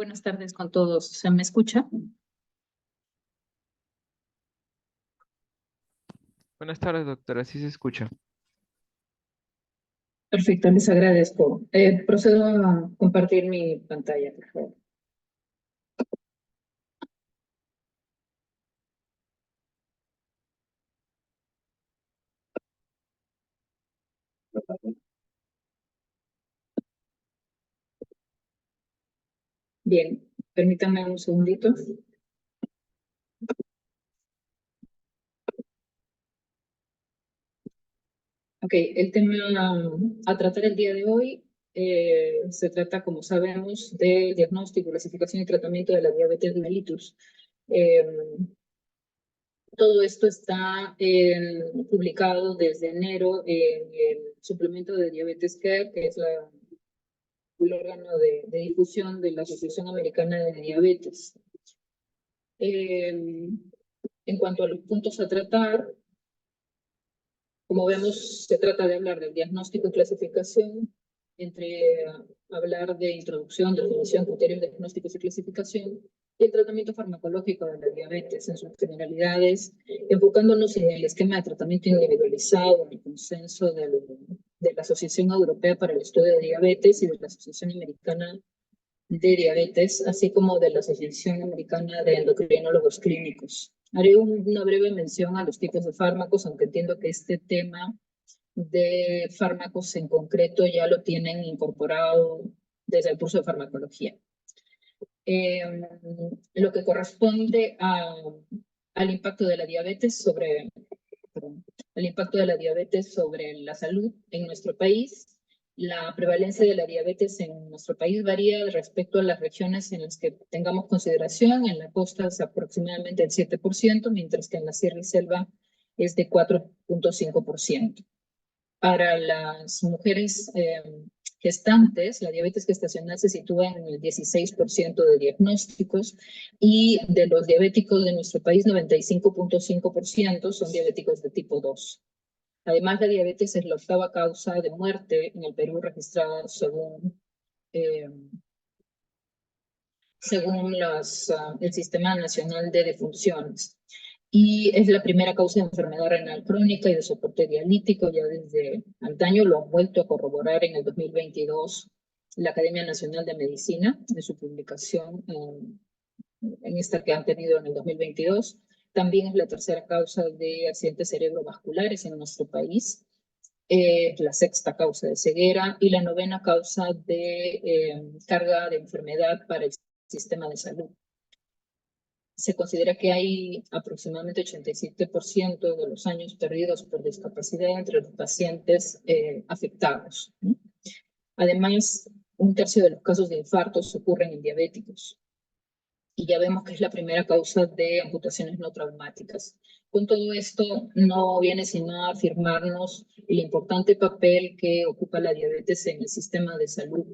Buenas tardes con todos. ¿Se me escucha? Buenas tardes, doctora. Sí se escucha. Perfecto, les agradezco. Procedo a compartir mi pantalla, por favor. Bien, permítanme un segundito. Ok, el tema a tratar el día de hoy se trata, como sabemos, de diagnóstico, clasificación y tratamiento de la diabetes mellitus. Eh, Todo esto está publicado desde enero en el suplemento de Diabetes Care, que es el órgano de difusión de la Asociación Americana de Diabetes. En cuanto a los puntos a tratar, como vemos, se trata de hablar del diagnóstico y clasificación, entre hablar de introducción, definición, criterios diagnósticos y clasificación, y el tratamiento farmacológico de la diabetes en sus generalidades, enfocándonos en el esquema de tratamiento individualizado, en el consenso de la Asociación Europea para el Estudio de Diabetes y de la Asociación Americana de Diabetes, así como de la Asociación Americana de Endocrinólogos Clínicos. Haré una breve mención a los tipos de fármacos, aunque entiendo que este tema de fármacos en concreto ya lo tienen incorporado desde el curso de farmacología. Lo que corresponde al impacto de la diabetes sobre, perdón, el impacto de la diabetes sobre la salud en nuestro país. La prevalencia de la diabetes en nuestro país varía respecto a las regiones en las que tengamos consideración. En la costa es aproximadamente el 7%, mientras que en la sierra y selva es de 4.5%. Para las mujeres gestantes, la diabetes gestacional se sitúa en el 16% de diagnósticos, y de los diabéticos de nuestro país, 95.5% son diabéticos de tipo 2. Además, la diabetes es la octava causa de muerte en el Perú registrada según el Sistema Nacional de Defunciones. Y es la primera causa de enfermedad renal crónica y de soporte dialítico. Ya desde antaño lo han vuelto a corroborar en el 2022 la Academia Nacional de Medicina, en su publicación en esta que han tenido en el 2022. También es la tercera causa de accidentes cerebrovasculares en nuestro país, la sexta causa de ceguera y la novena causa de carga de enfermedad para el sistema de salud. Se considera que hay aproximadamente 87% de los años perdidos por discapacidad entre los pacientes afectados, ¿no? Además, un tercio de los casos de infartos ocurren en diabéticos. Y ya vemos que es la primera causa de amputaciones no traumáticas. Con todo esto, no viene sino a afirmarnos el importante papel que ocupa la diabetes en el sistema de salud.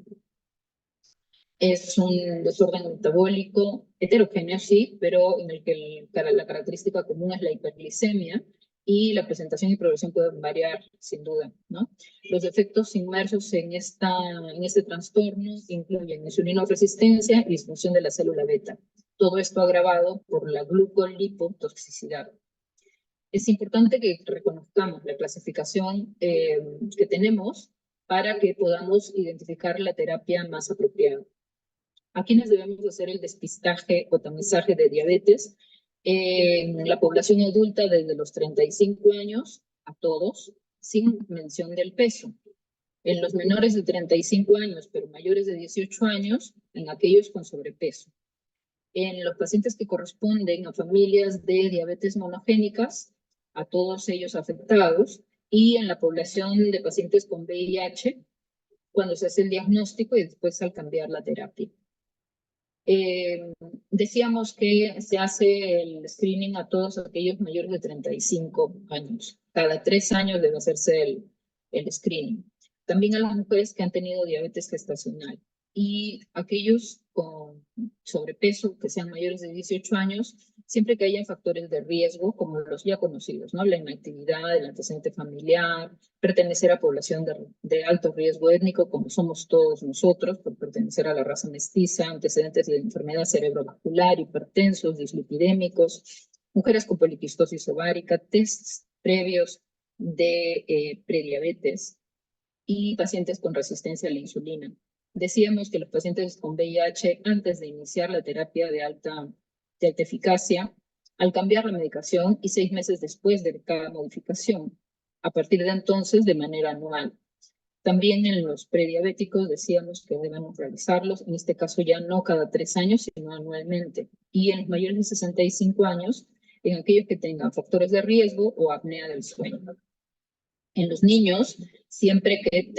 Es un desorden metabólico heterogéneo, sí, pero en el que la característica común es la hiperglicemia, y la presentación y progresión pueden variar, sin duda, ¿no? Los efectos inmersos en este trastorno incluyen insulinoresistencia y disfunción de la célula beta. Todo esto agravado por la glucolipotoxicidad. Es importante que reconozcamos la clasificación que tenemos para que podamos identificar la terapia más apropiada. ¿A quiénes debemos hacer el despistaje o tamizaje de diabetes? En la población adulta desde los 35 años, a todos, sin mención del peso. En los menores de 35 años, pero mayores de 18 años, en aquellos con sobrepeso. En los pacientes que corresponden a familias de diabetes monogénicas, a todos ellos afectados, y en la población de pacientes con VIH, cuando se hace el diagnóstico y después al cambiar la terapia. Decíamos que se hace el screening a todos aquellos mayores de 35 años. Cada 3 años debe hacerse el screening. También a las mujeres que han tenido diabetes gestacional. Y aquellos con sobrepeso que sean mayores de 18 años siempre que hayan factores de riesgo como los ya conocidos, ¿no? La inactividad, el antecedente familiar, pertenecer a población de alto riesgo étnico, como somos todos nosotros, por pertenecer a la raza mestiza, antecedentes de enfermedad cerebrovascular, hipertensos, dislipidémicos, mujeres con poliquistosis ovárica, tests previos de prediabetes y pacientes con resistencia a la insulina. Decíamos que los pacientes con VIH, antes de iniciar la terapia de alta eficacia, al cambiar la medicación y 6 meses después de cada modificación, a partir de entonces de manera anual. También en los prediabéticos decíamos que debemos realizarlos, en este caso ya no cada 3 años, sino anualmente. Y en los mayores de 65 años, en aquellos que tengan factores de riesgo o apnea del sueño. En los niños, siempre que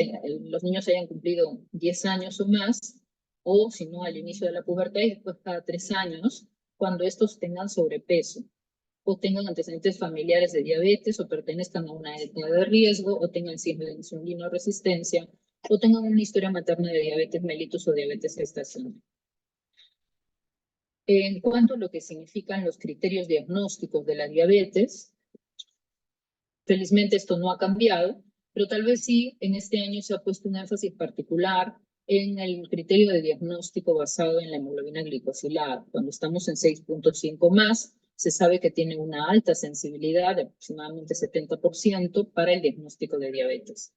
los niños hayan cumplido 10 años o más, o si no al inicio de la pubertad y después cada 3 años, cuando estos tengan sobrepeso, o tengan antecedentes familiares de diabetes, o pertenezcan a una etnia de riesgo, o tengan síndrome de insulinoresistencia, o tengan una historia materna de diabetes mellitus o diabetes gestacional. En cuanto a lo que significan los criterios diagnósticos de la diabetes, felizmente esto no ha cambiado, pero tal vez sí en este año se ha puesto un énfasis particular en el criterio de diagnóstico basado en la hemoglobina glicosilada. Cuando estamos en 6.5 más, se sabe que tiene una alta sensibilidad de aproximadamente 70% para el diagnóstico de diabetes.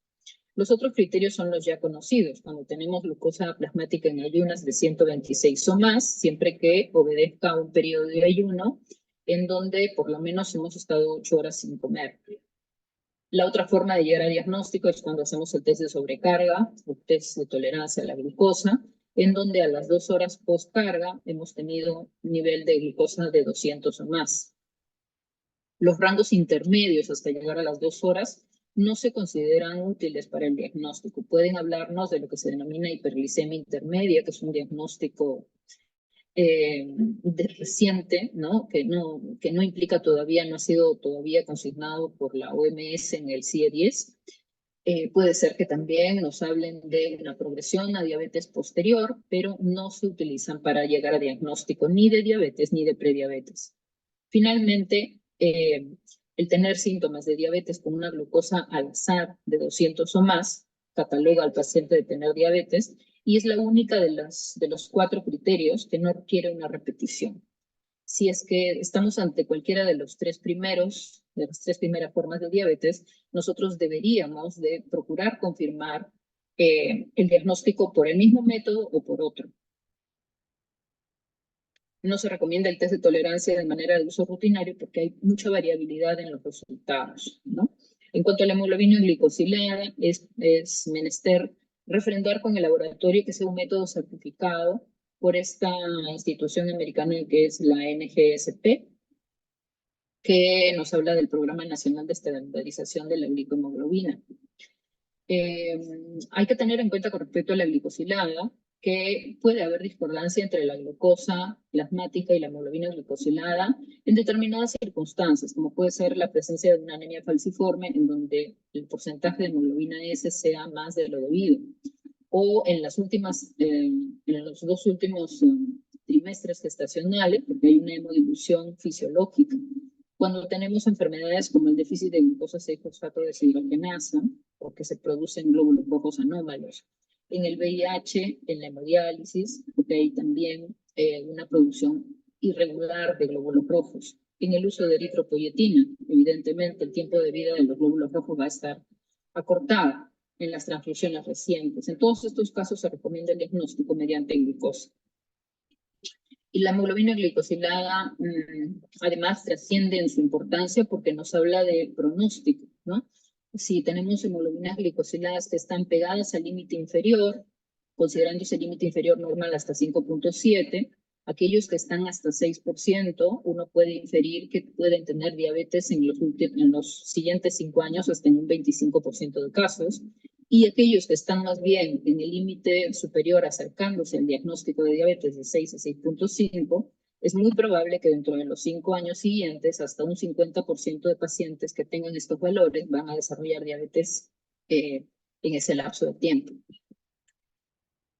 Los otros criterios son los ya conocidos, cuando tenemos glucosa plasmática en ayunas de 126 o más, siempre que obedezca a un periodo de ayuno en donde por lo menos hemos estado 8 horas sin comer. La otra forma de llegar a diagnóstico es cuando hacemos el test de sobrecarga o test de tolerancia a la glucosa, en donde a las 2 horas postcarga hemos tenido un nivel de glucosa de 200 o más. Los rangos intermedios hasta llegar a las 2 horas no se consideran útiles para el diagnóstico. Pueden hablarnos de lo que se denomina hiperglicemia intermedia, que es un diagnóstico reciente, ¿no? Que no implica todavía, no ha sido todavía consignado por la OMS en el CIE-10. Puede ser que también nos hablen de una progresión a diabetes posterior, pero no se utilizan para llegar a diagnóstico ni de diabetes ni de prediabetes. Finalmente, el tener síntomas de diabetes con una glucosa al azar de 200 o más cataloga al paciente de tener diabetes y es la única de los 4 criterios que no requiere una repetición. Si es que estamos ante cualquiera de los 3 primeros, de las 3 primeras formas de diabetes, nosotros deberíamos de procurar confirmar el diagnóstico por el mismo método o por otro. No se recomienda el test de tolerancia de manera de uso rutinario porque hay mucha variabilidad en los resultados, ¿no? En cuanto a la hemoglobina glicosilada, es menester refrendar con el laboratorio que sea un método certificado por esta institución americana que es la NGSP, que nos habla del Programa Nacional de Estandarización de la Glicohemoglobina. Hay que tener en cuenta con respecto a la glicosilada que puede haber discordancia entre la glucosa plasmática y la hemoglobina glicosilada en determinadas circunstancias, como puede ser la presencia de una anemia falciforme en donde el porcentaje de hemoglobina S sea más de lo debido, o en los 2 últimos trimestres gestacionales, porque hay una hemodilución fisiológica. Cuando tenemos enfermedades como el déficit de glucosa 6-fosfato deshidrogenasa, porque se producen glóbulos rojos anómalos. En el VIH, en la hemodiálisis, porque hay también una producción irregular de glóbulos rojos. En el uso de eritropoyetina, evidentemente el tiempo de vida de los glóbulos rojos va a estar acortado en las transfusiones recientes. En todos estos casos se recomienda el diagnóstico mediante glucosa. Y la hemoglobina glicosilada, además, trasciende en su importancia porque nos habla de pronóstico, ¿no? Si tenemos hemoglobinas glicosiladas que están pegadas al límite inferior, considerando ese límite inferior normal hasta 5.7, aquellos que están hasta 6%, uno puede inferir que pueden tener diabetes en los siguientes 5 años hasta en un 25% de casos, y aquellos que están más bien en el límite superior acercándose al diagnóstico de diabetes de 6 a 6.5, es muy probable que dentro de los 5 años siguientes, hasta un 50% de pacientes que tengan estos valores van a desarrollar diabetes en ese lapso de tiempo.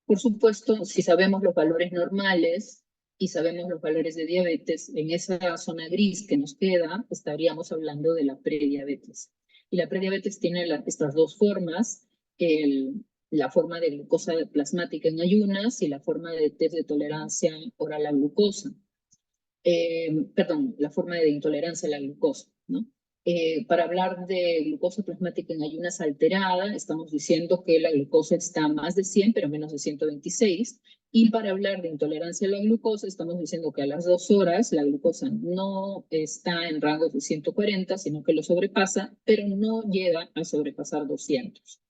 Por supuesto, si sabemos los valores normales y sabemos los valores de diabetes, en esa zona gris que nos queda, estaríamos hablando de la prediabetes. Y la prediabetes tiene estas dos formas, la forma de glucosa plasmática en ayunas y la forma de test de tolerancia oral a la glucosa. Perdón, la forma de intolerancia a la glucosa, ¿no? Para hablar de glucosa plasmática en ayunas alterada, estamos diciendo que la glucosa está más de 100, pero menos de 126. Y para hablar de intolerancia a la glucosa, estamos diciendo que a las 2 horas la glucosa no está en rangos de 140, sino que lo sobrepasa, pero no llega a sobrepasar 200.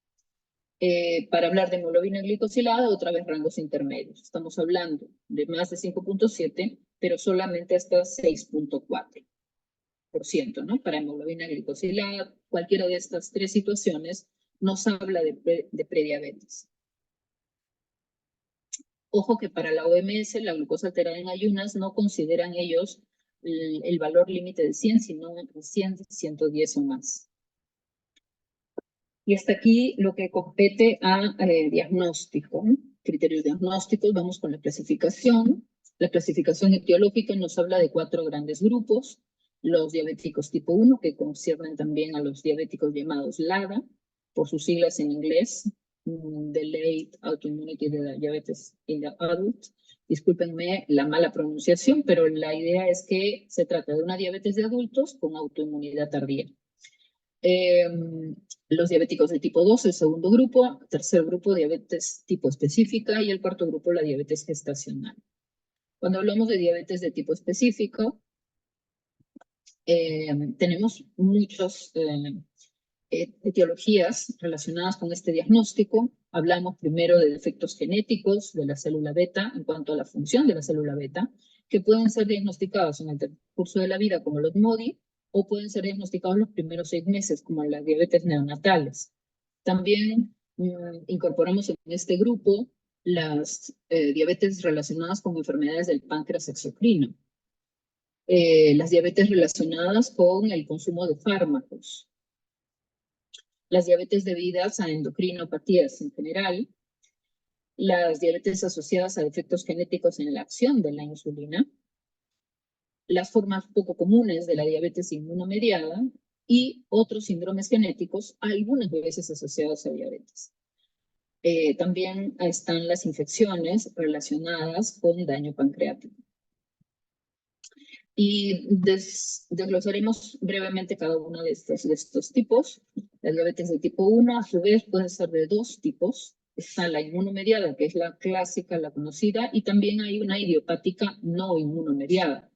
Para hablar de hemoglobina glicosilada, otra vez rangos intermedios. Estamos hablando de más de 5.7, pero solamente hasta 6.4%, ¿no? Para hemoglobina glicosilada, cualquiera de estas tres situaciones nos habla de prediabetes. Ojo que para la OMS, la glucosa alterada en ayunas, no consideran ellos el valor límite de 100, sino 100, 110 o más. Y hasta aquí lo que compete a diagnóstico, ¿no? Criterios diagnósticos, vamos con la clasificación. La clasificación etiológica nos habla de 4 grandes grupos. Los diabéticos tipo 1, que conciernen también a los diabéticos llamados LADA, por sus siglas en inglés, Delayed Autoimmunity Diabetes in the Adult. Discúlpenme la mala pronunciación, pero la idea es que se trata de una diabetes de adultos con autoinmunidad tardía. Los diabéticos de tipo 2, el segundo grupo, tercer grupo, diabetes tipo específica, y el cuarto grupo, la diabetes gestacional. Cuando hablamos de diabetes de tipo específico, tenemos muchas etiologías relacionadas con este diagnóstico. Hablamos primero de defectos genéticos de la célula beta en cuanto a la función de la célula beta, que pueden ser diagnosticados en el transcurso de la vida como los MODY, o pueden ser diagnosticados los primeros 6 meses, como las diabetes neonatales. También incorporamos en este grupo las diabetes relacionadas con enfermedades del páncreas exocrino, las diabetes relacionadas con el consumo de fármacos, las diabetes debidas a endocrinopatías en general, las diabetes asociadas a defectos genéticos en la acción de la insulina, las formas poco comunes de la diabetes inmunomediada y otros síndromes genéticos, algunas veces asociados a diabetes. También están las infecciones relacionadas con daño pancreático. Y desglosaremos brevemente cada uno de estos tipos. La diabetes de tipo 1, a su vez, puede ser de 2 tipos. Está la inmunomediada, que es la clásica, la conocida, y también hay una idiopática no inmunomediada.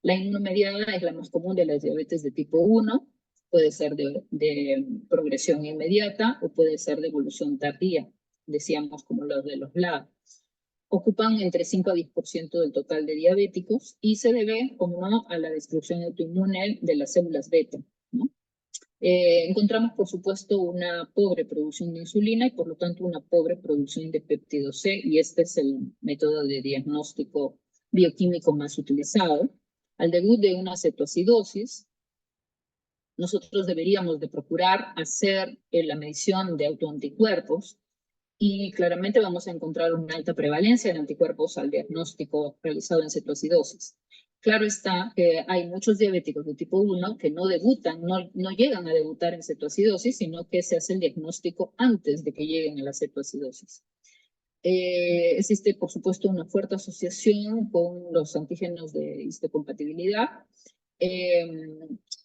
La inmunomediada es la más común de las diabetes de tipo 1, puede ser de progresión inmediata o puede ser de evolución tardía, decíamos como los de los LAD. Ocupan entre 5 a 10% del total de diabéticos y se debe, como no, a la destrucción autoinmune de las células beta, ¿no? Encontramos, por supuesto, una pobre producción de insulina y, por lo tanto, una pobre producción de péptido C, y este es el método de diagnóstico bioquímico más utilizado. Al debut de una cetoacidosis, nosotros deberíamos de procurar hacer la medición de autoanticuerpos y claramente vamos a encontrar una alta prevalencia de anticuerpos al diagnóstico realizado en cetoacidosis. Claro está que hay muchos diabéticos de tipo 1 que no debutan, no llegan a debutar en cetoacidosis, sino que se hace el diagnóstico antes de que lleguen a la cetoacidosis. Existe, por supuesto, una fuerte asociación con los antígenos de histocompatibilidad.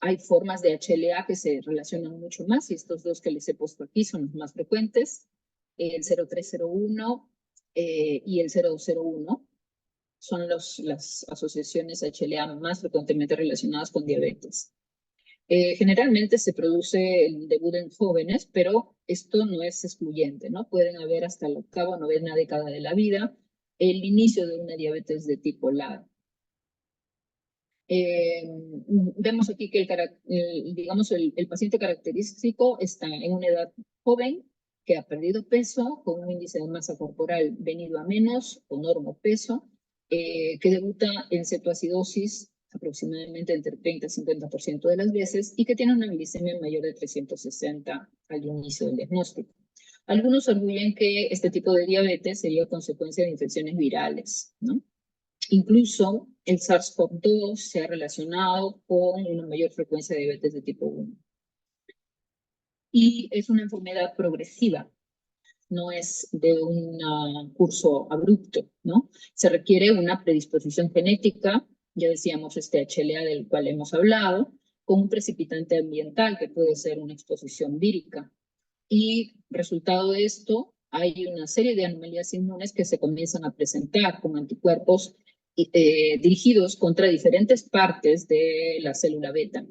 Hay formas de HLA que se relacionan mucho más, y estos dos que les he puesto aquí son los más frecuentes, el 0301 y el 0201. Son las asociaciones HLA más frecuentemente relacionadas con diabetes. Generalmente se produce el debut en jóvenes, pero esto no es excluyente, ¿no? Pueden haber hasta la 8ª o 9ª década de la vida el inicio de una diabetes de tipo LAD. Vemos aquí que el paciente característico está en una edad joven, que ha perdido peso, con un índice de masa corporal venido a menos, con normopeso, que debuta en cetoacidosis aproximadamente entre 30 y 50% de las veces, y que tiene una glicemia mayor de 360 al inicio del diagnóstico. Algunos arguyen que este tipo de diabetes sería consecuencia de infecciones virales, ¿no? Incluso el SARS-CoV-2 se ha relacionado con una mayor frecuencia de diabetes de tipo 1. Y es una enfermedad progresiva, no es de un curso abrupto, ¿no? Se requiere una predisposición genética, ya decíamos este HLA del cual hemos hablado, con un precipitante ambiental que puede ser una exposición vírica. Y resultado de esto, hay una serie de anomalías inmunes que se comienzan a presentar como anticuerpos dirigidos contra diferentes partes de la célula beta.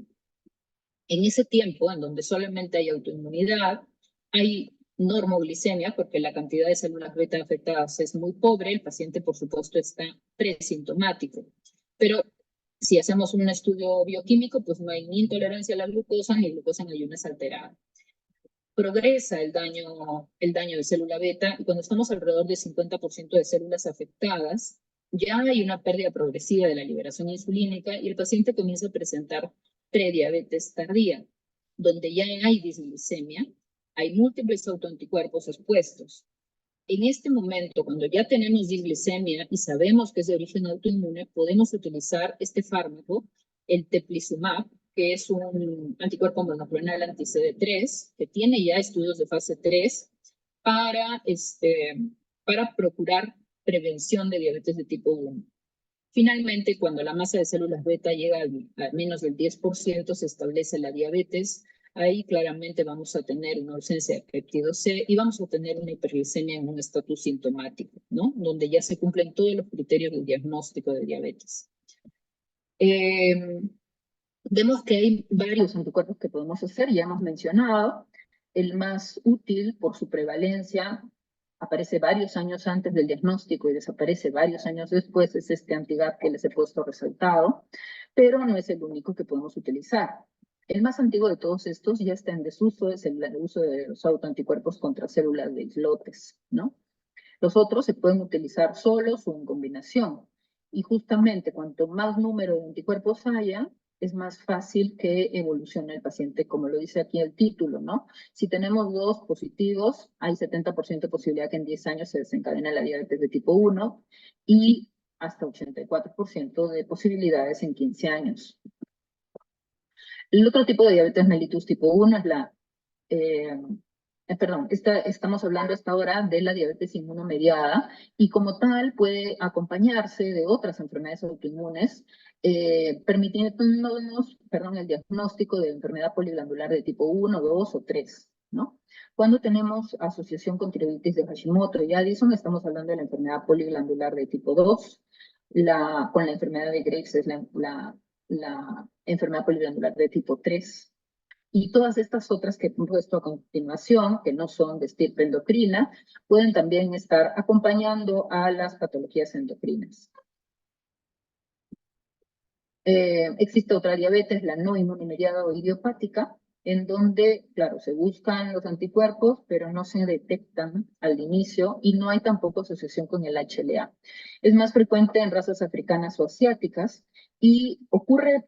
En ese tiempo, en donde solamente hay autoinmunidad, hay normoglicemia, porque la cantidad de células beta afectadas es muy pobre, el paciente, por supuesto, está presintomático. Pero si hacemos un estudio bioquímico, pues no hay ni intolerancia a la glucosa ni glucosa en ayunas alterada. Progresa el daño de célula beta, y cuando estamos alrededor del 50% de células afectadas, ya hay una pérdida progresiva de la liberación insulínica y el paciente comienza a presentar prediabetes tardía, donde ya hay disglicemia, hay múltiples autoanticuerpos expuestos. En este momento, cuando ya tenemos disglicemia y sabemos que es de origen autoinmune, podemos utilizar este fármaco, el teplizumab, que es un anticuerpo monoclonal anti-CD3, que tiene ya estudios de fase 3 para, para procurar prevención de diabetes de tipo 1. Finalmente, cuando la masa de células beta llega a menos del 10%, se establece la diabetes. Ahí claramente vamos a tener una ausencia de péptido C y vamos a tener una hiperglicemia en un estatus sintomático, ¿no? Donde ya se cumplen todos los criterios del diagnóstico de diabetes. Vemos que hay varios anticuerpos que podemos hacer, ya hemos mencionado. El más útil por su prevalencia aparece varios años antes del diagnóstico y desaparece varios años después, es este antigap que les he puesto resaltado, pero no es el único que podemos utilizar. El más antiguo de todos estos ya está en desuso, es el uso de los autoanticuerpos contra células de islotes, ¿no? Los otros se pueden utilizar solos o en combinación. Y justamente cuanto más número de anticuerpos haya, es más fácil que evolucione el paciente, como lo dice aquí el título, ¿no? Si tenemos 2 positivos, hay 70% de posibilidad que en 10 años se desencadene la diabetes de tipo 1 y hasta 84% de posibilidades en 15 años. El otro tipo de diabetes mellitus tipo 1 es la estamos hablando hasta ahora de la diabetes inmunomediada y como tal puede acompañarse de otras enfermedades autoinmunes, permitiéndonos, el diagnóstico de enfermedad poliglandular de tipo 1, 2 o 3, ¿no? Cuando tenemos asociación con tiroiditis de Hashimoto y Addison, estamos hablando de la enfermedad poliglandular de tipo 2, con la enfermedad de Graves es la enfermedad poliglandular de tipo 3. Y todas estas otras que he puesto a continuación, que no son de estirpe endocrina, pueden también estar acompañando a las patologías endocrinas. Existe otra diabetes, la no inmunomediada o idiopática, en donde, claro, se buscan los anticuerpos, pero no se detectan al inicio y no hay tampoco asociación con el HLA. Es más frecuente en razas africanas o asiáticas y ocurre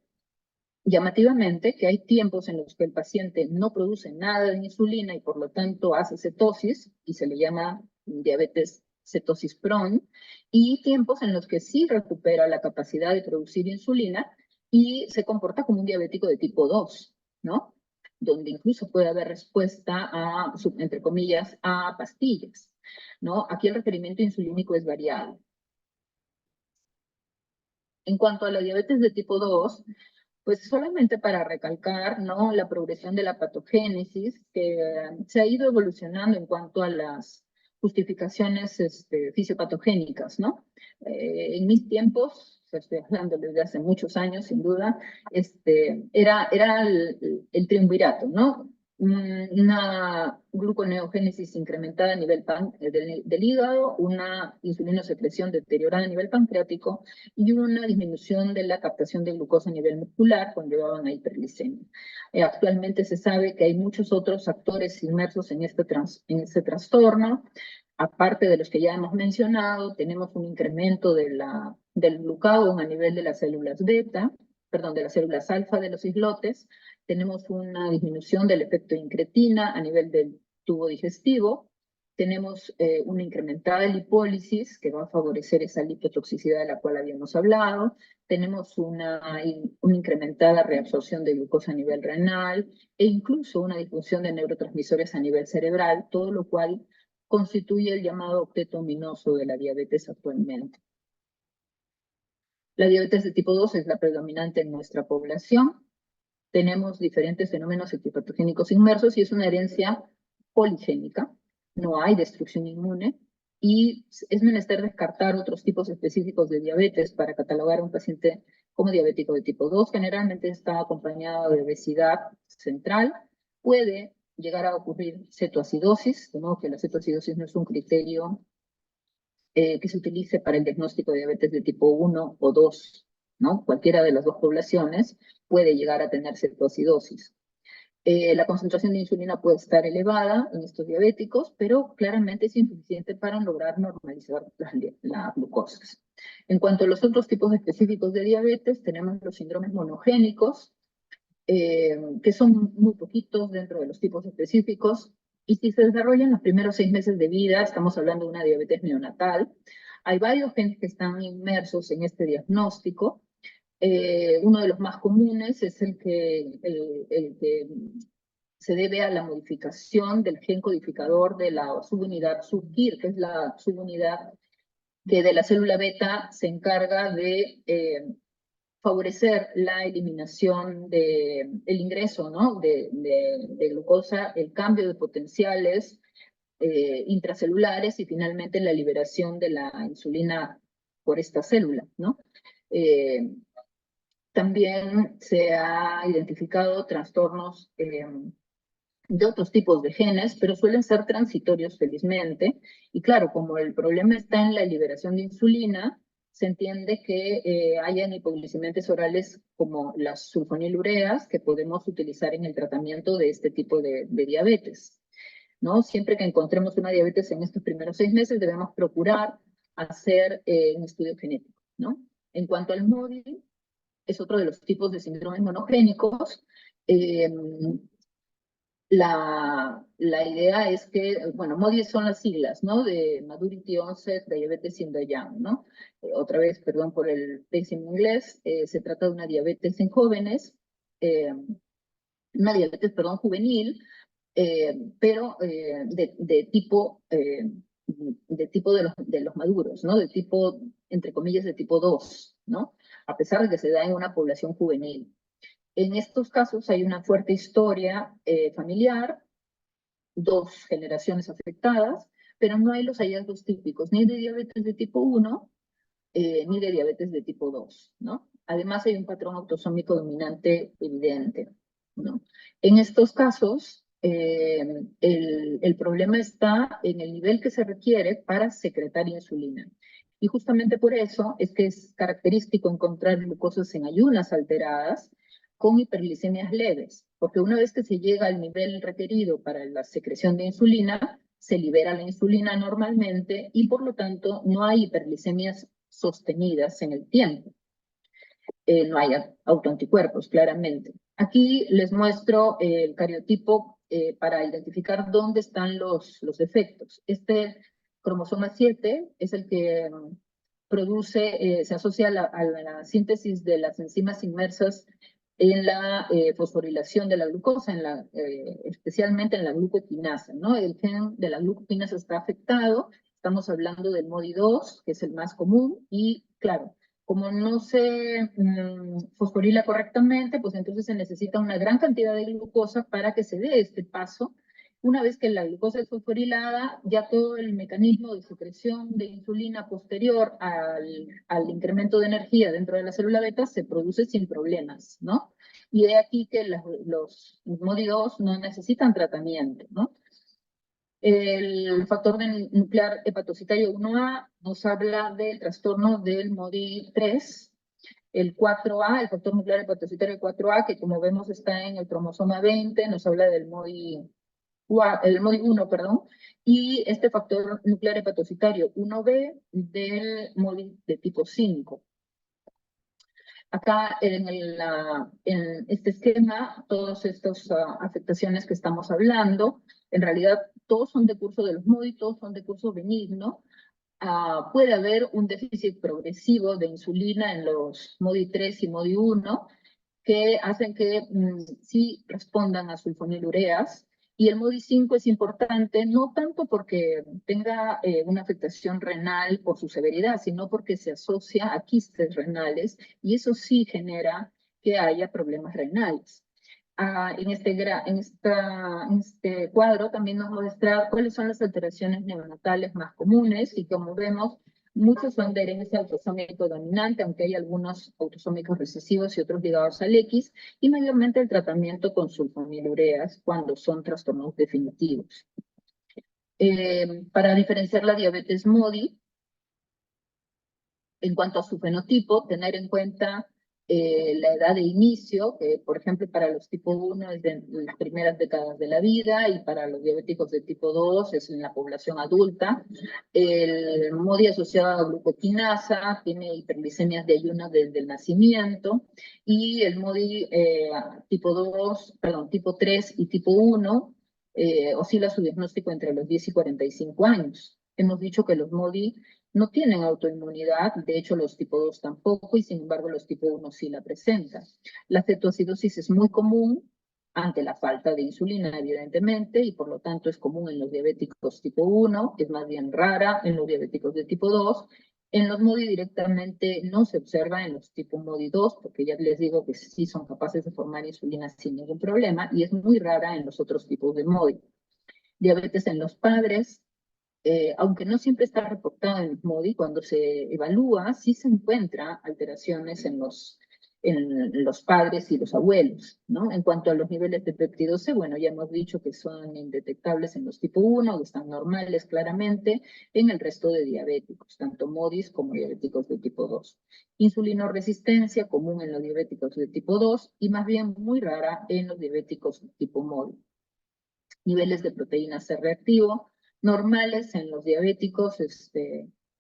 llamativamente que hay tiempos en los que el paciente no produce nada de insulina y por lo tanto hace cetosis y se le llama diabetes cetosis prone, y tiempos en los que sí recupera la capacidad de producir insulina y se comporta como un diabético de tipo 2, ¿no? Donde incluso puede haber respuesta a, entre comillas, a pastillas, ¿no? Aquí el requerimiento insulínico es variable. En cuanto a la diabetes de tipo 2, pues solamente para recalcar, ¿no?, la progresión de la patogénesis que se ha ido evolucionando en cuanto a las justificaciones fisiopatogénicas, ¿no? En mis tiempos, estoy hablando desde hace muchos años, sin duda, era el triunvirato, ¿no? Una gluconeogénesis incrementada a nivel del hígado, una insulinosecreción deteriorada a nivel pancreático y una disminución de la captación de glucosa a nivel muscular conllevaban a hiperglicemia. Actualmente se sabe que hay muchos otros actores inmersos en este trastorno. Aparte de los que ya hemos mencionado, tenemos un incremento del glucagón a nivel de las células beta, de las células alfa de los islotes. Tenemos una disminución del efecto incretina a nivel del tubo digestivo Tenemos una incrementada lipólisis que va a favorecer esa lipotoxicidad de la cual habíamos hablado. Tenemos una incrementada reabsorción de glucosa a nivel renal e incluso una disfunción de neurotransmisores a nivel cerebral, todo lo cual constituye el llamado octeto ominoso de la diabetes actualmente. La diabetes de tipo 2 es la predominante en nuestra población. Tenemos diferentes fenómenos etiopatogénicos inmersos y es una herencia poligénica. No hay destrucción inmune y es menester descartar otros tipos específicos de diabetes para catalogar a un paciente como diabético de tipo 2. Generalmente está acompañado de obesidad central. Puede llegar a ocurrir cetoacidosis, de modo que la cetoacidosis no es un criterio que se utilice para el diagnóstico de diabetes de tipo 1 o 2, ¿no? Cualquiera de las dos poblaciones puede llegar a tener cetoacidosis. La concentración de insulina puede estar elevada en estos diabéticos, pero claramente es insuficiente para lograr normalizar las glucosas. En cuanto a los otros tipos específicos de diabetes, tenemos los síndromes monogénicos, que son muy poquitos dentro de los tipos específicos, y si se desarrollan los primeros 6 meses de vida, estamos hablando de una diabetes neonatal. Hay varios genes que están inmersos en este diagnóstico. Uno de los más comunes es el que se debe a la modificación del gen codificador de la subunidad SUBKIR, que es la subunidad que de la célula beta se encarga de favorecer la eliminación el ingreso, ¿no? de glucosa, el cambio de potenciales intracelulares y finalmente la liberación de la insulina por esta célula, ¿no? También se ha identificado trastornos de otros tipos de genes, pero suelen ser transitorios felizmente. Y claro, como el problema está en la liberación de insulina, se entiende que hayan hipoglicemiantes orales como las sulfonilureas que podemos utilizar en el tratamiento de este tipo de diabetes, ¿no? Siempre que encontremos una diabetes en estos primeros 6 meses, debemos procurar hacer un estudio genético, ¿no? En cuanto al MODY, es otro de los tipos de síndromes monogénicos. La idea es que, bueno, MODY son las siglas, ¿no? De Maturity Onset Diabetes in the Young, ¿no? Otra vez, perdón por el pésimo inglés, se trata de una diabetes en jóvenes, una diabetes, perdón, juvenil, pero de tipo de los maduros, ¿no? De tipo, entre comillas, de tipo 2, ¿no? A pesar de que se da en una población juvenil. En estos casos hay una fuerte historia familiar, 2 generaciones afectadas, pero no hay los hallazgos típicos ni de diabetes de tipo 1 ni de diabetes de tipo 2, ¿no? Además hay un patrón autosómico dominante evidente, ¿no? En estos casos, el problema está en el nivel que se requiere para secretar insulina. Y justamente por eso es que es característico encontrar glucosas en ayunas alteradas con hiperglicemias leves, porque una vez que se llega al nivel requerido para la secreción de insulina, se libera la insulina normalmente y por lo tanto no hay hiperglicemias sostenidas en el tiempo. No hay autoanticuerpos, claramente. Aquí les muestro el cariotipo para identificar dónde están los efectos. Este cromosoma 7 es el que produce, se asocia a la síntesis de las enzimas inmersas en la fosforilación de la glucosa, especialmente en la glucokinasa, ¿no? El gen de la glucokinasa está afectado, estamos hablando del MODY2, que es el más común, y claro, como no se fosforila correctamente, pues entonces se necesita una gran cantidad de glucosa para que se dé este paso. Una vez que la glucosa es fosforilada, ya todo el mecanismo de secreción de insulina posterior al incremento de energía dentro de la célula beta se produce sin problemas, ¿no? Y de aquí que los MODY2 no necesitan tratamiento, ¿no? El factor nuclear hepatocitario 1A nos habla del trastorno del MODY3, el 4A, el factor nuclear hepatocitario 4A, que como vemos está en el cromosoma 20, nos habla del el MODY1, perdón, y este factor nuclear hepatocitario 1B del MODY de tipo 5. Acá en este esquema, todas estas afectaciones que estamos hablando, en realidad todos son de curso de los MODI, todos son de curso benigno. Puede haber un déficit progresivo de insulina en los MODI 3 y MODI 1 que hacen que sí respondan a sulfonilureas. Y el MODI 5 es importante, no tanto porque tenga una afectación renal por su severidad, sino porque se asocia a quistes renales y eso sí genera que haya problemas renales. En este cuadro también nos muestra cuáles son las alteraciones neonatales más comunes y como vemos, muchos son de herencia autosómico dominante, aunque hay algunos autosómicos recesivos y otros ligados al X, y mayormente el tratamiento con sulfonilureas cuando son trastornos definitivos. Para diferenciar la diabetes MODI, en cuanto a su fenotipo, tener en cuenta la edad de inicio, que por ejemplo para los tipo 1 es de las primeras décadas de la vida y para los diabéticos de tipo 2 es en la población adulta. El MODI asociado a glucokinasa tiene hiperglicemias de ayuno desde el nacimiento y el MODI tipo 2, perdón, tipo 3 y tipo 1 oscila su diagnóstico entre los 10 y 45 años. Hemos dicho que los MODI no tienen autoinmunidad, de hecho los tipo 2 tampoco, y sin embargo los tipo 1 sí la presentan. La cetoacidosis es muy común ante la falta de insulina, evidentemente, y por lo tanto es común en los diabéticos tipo 1, es más bien rara en los diabéticos de tipo 2. En los MODI directamente no se observa en los tipo MODI 2, porque ya les digo que sí son capaces de formar insulina sin ningún problema, y es muy rara en los otros tipos de MODI. Diabetes en los padres, aunque no siempre está reportado en el MODI, cuando se evalúa, sí se encuentra alteraciones en los padres y los abuelos, ¿no? En cuanto a los niveles de péptido C, bueno, ya hemos dicho que son indetectables en los tipo 1, que están normales claramente, en el resto de diabéticos, tanto MODIs como diabéticos de tipo 2. Insulinoresistencia, común en los diabéticos de tipo 2 y más bien muy rara en los diabéticos de tipo MODI. Niveles de proteína C reactivo, normales en los diabéticos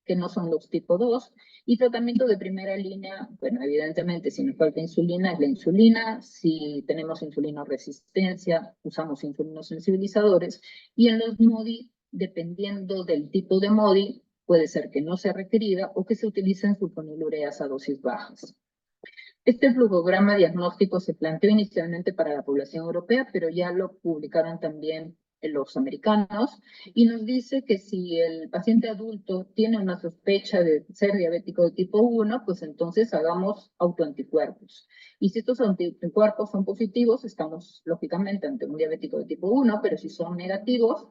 que no son los tipo 2, y tratamiento de primera línea, bueno, evidentemente si nos falta insulina es la insulina, si tenemos insulinoresistencia usamos insulinosensibilizadores, y en los MODI, dependiendo del tipo de MODI, puede ser que no sea requerida o que se utilicen sulfonilureas a dosis bajas. Este flujograma diagnóstico se planteó inicialmente para la población europea, pero ya lo publicaron también los americanos, y nos dice que si el paciente adulto tiene una sospecha de ser diabético de tipo 1, pues entonces hagamos autoanticuerpos. Y si estos anticuerpos son positivos, estamos lógicamente ante un diabético de tipo 1, pero si son negativos,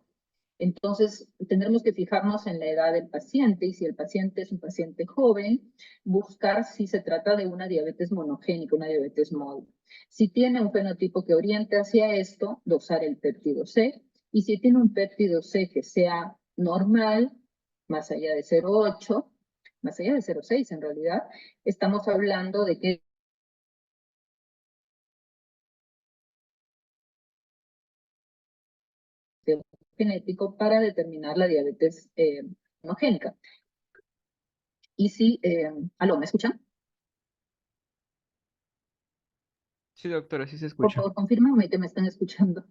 entonces, tendremos que fijarnos en la edad del paciente y si el paciente es un paciente joven, buscar si se trata de una diabetes monogénica, una diabetes MODI. Si tiene un fenotipo que oriente hacia esto, dosar el péptido C. Y si tiene un péptido C que sea normal, más allá de 0,8, más allá de 0,6 en realidad, estamos hablando de que genético para determinar la diabetes monogénica. Y si, ¿aló, me escuchan? Sí, doctora, sí se Por escucha. favor, confírmame que me están escuchando.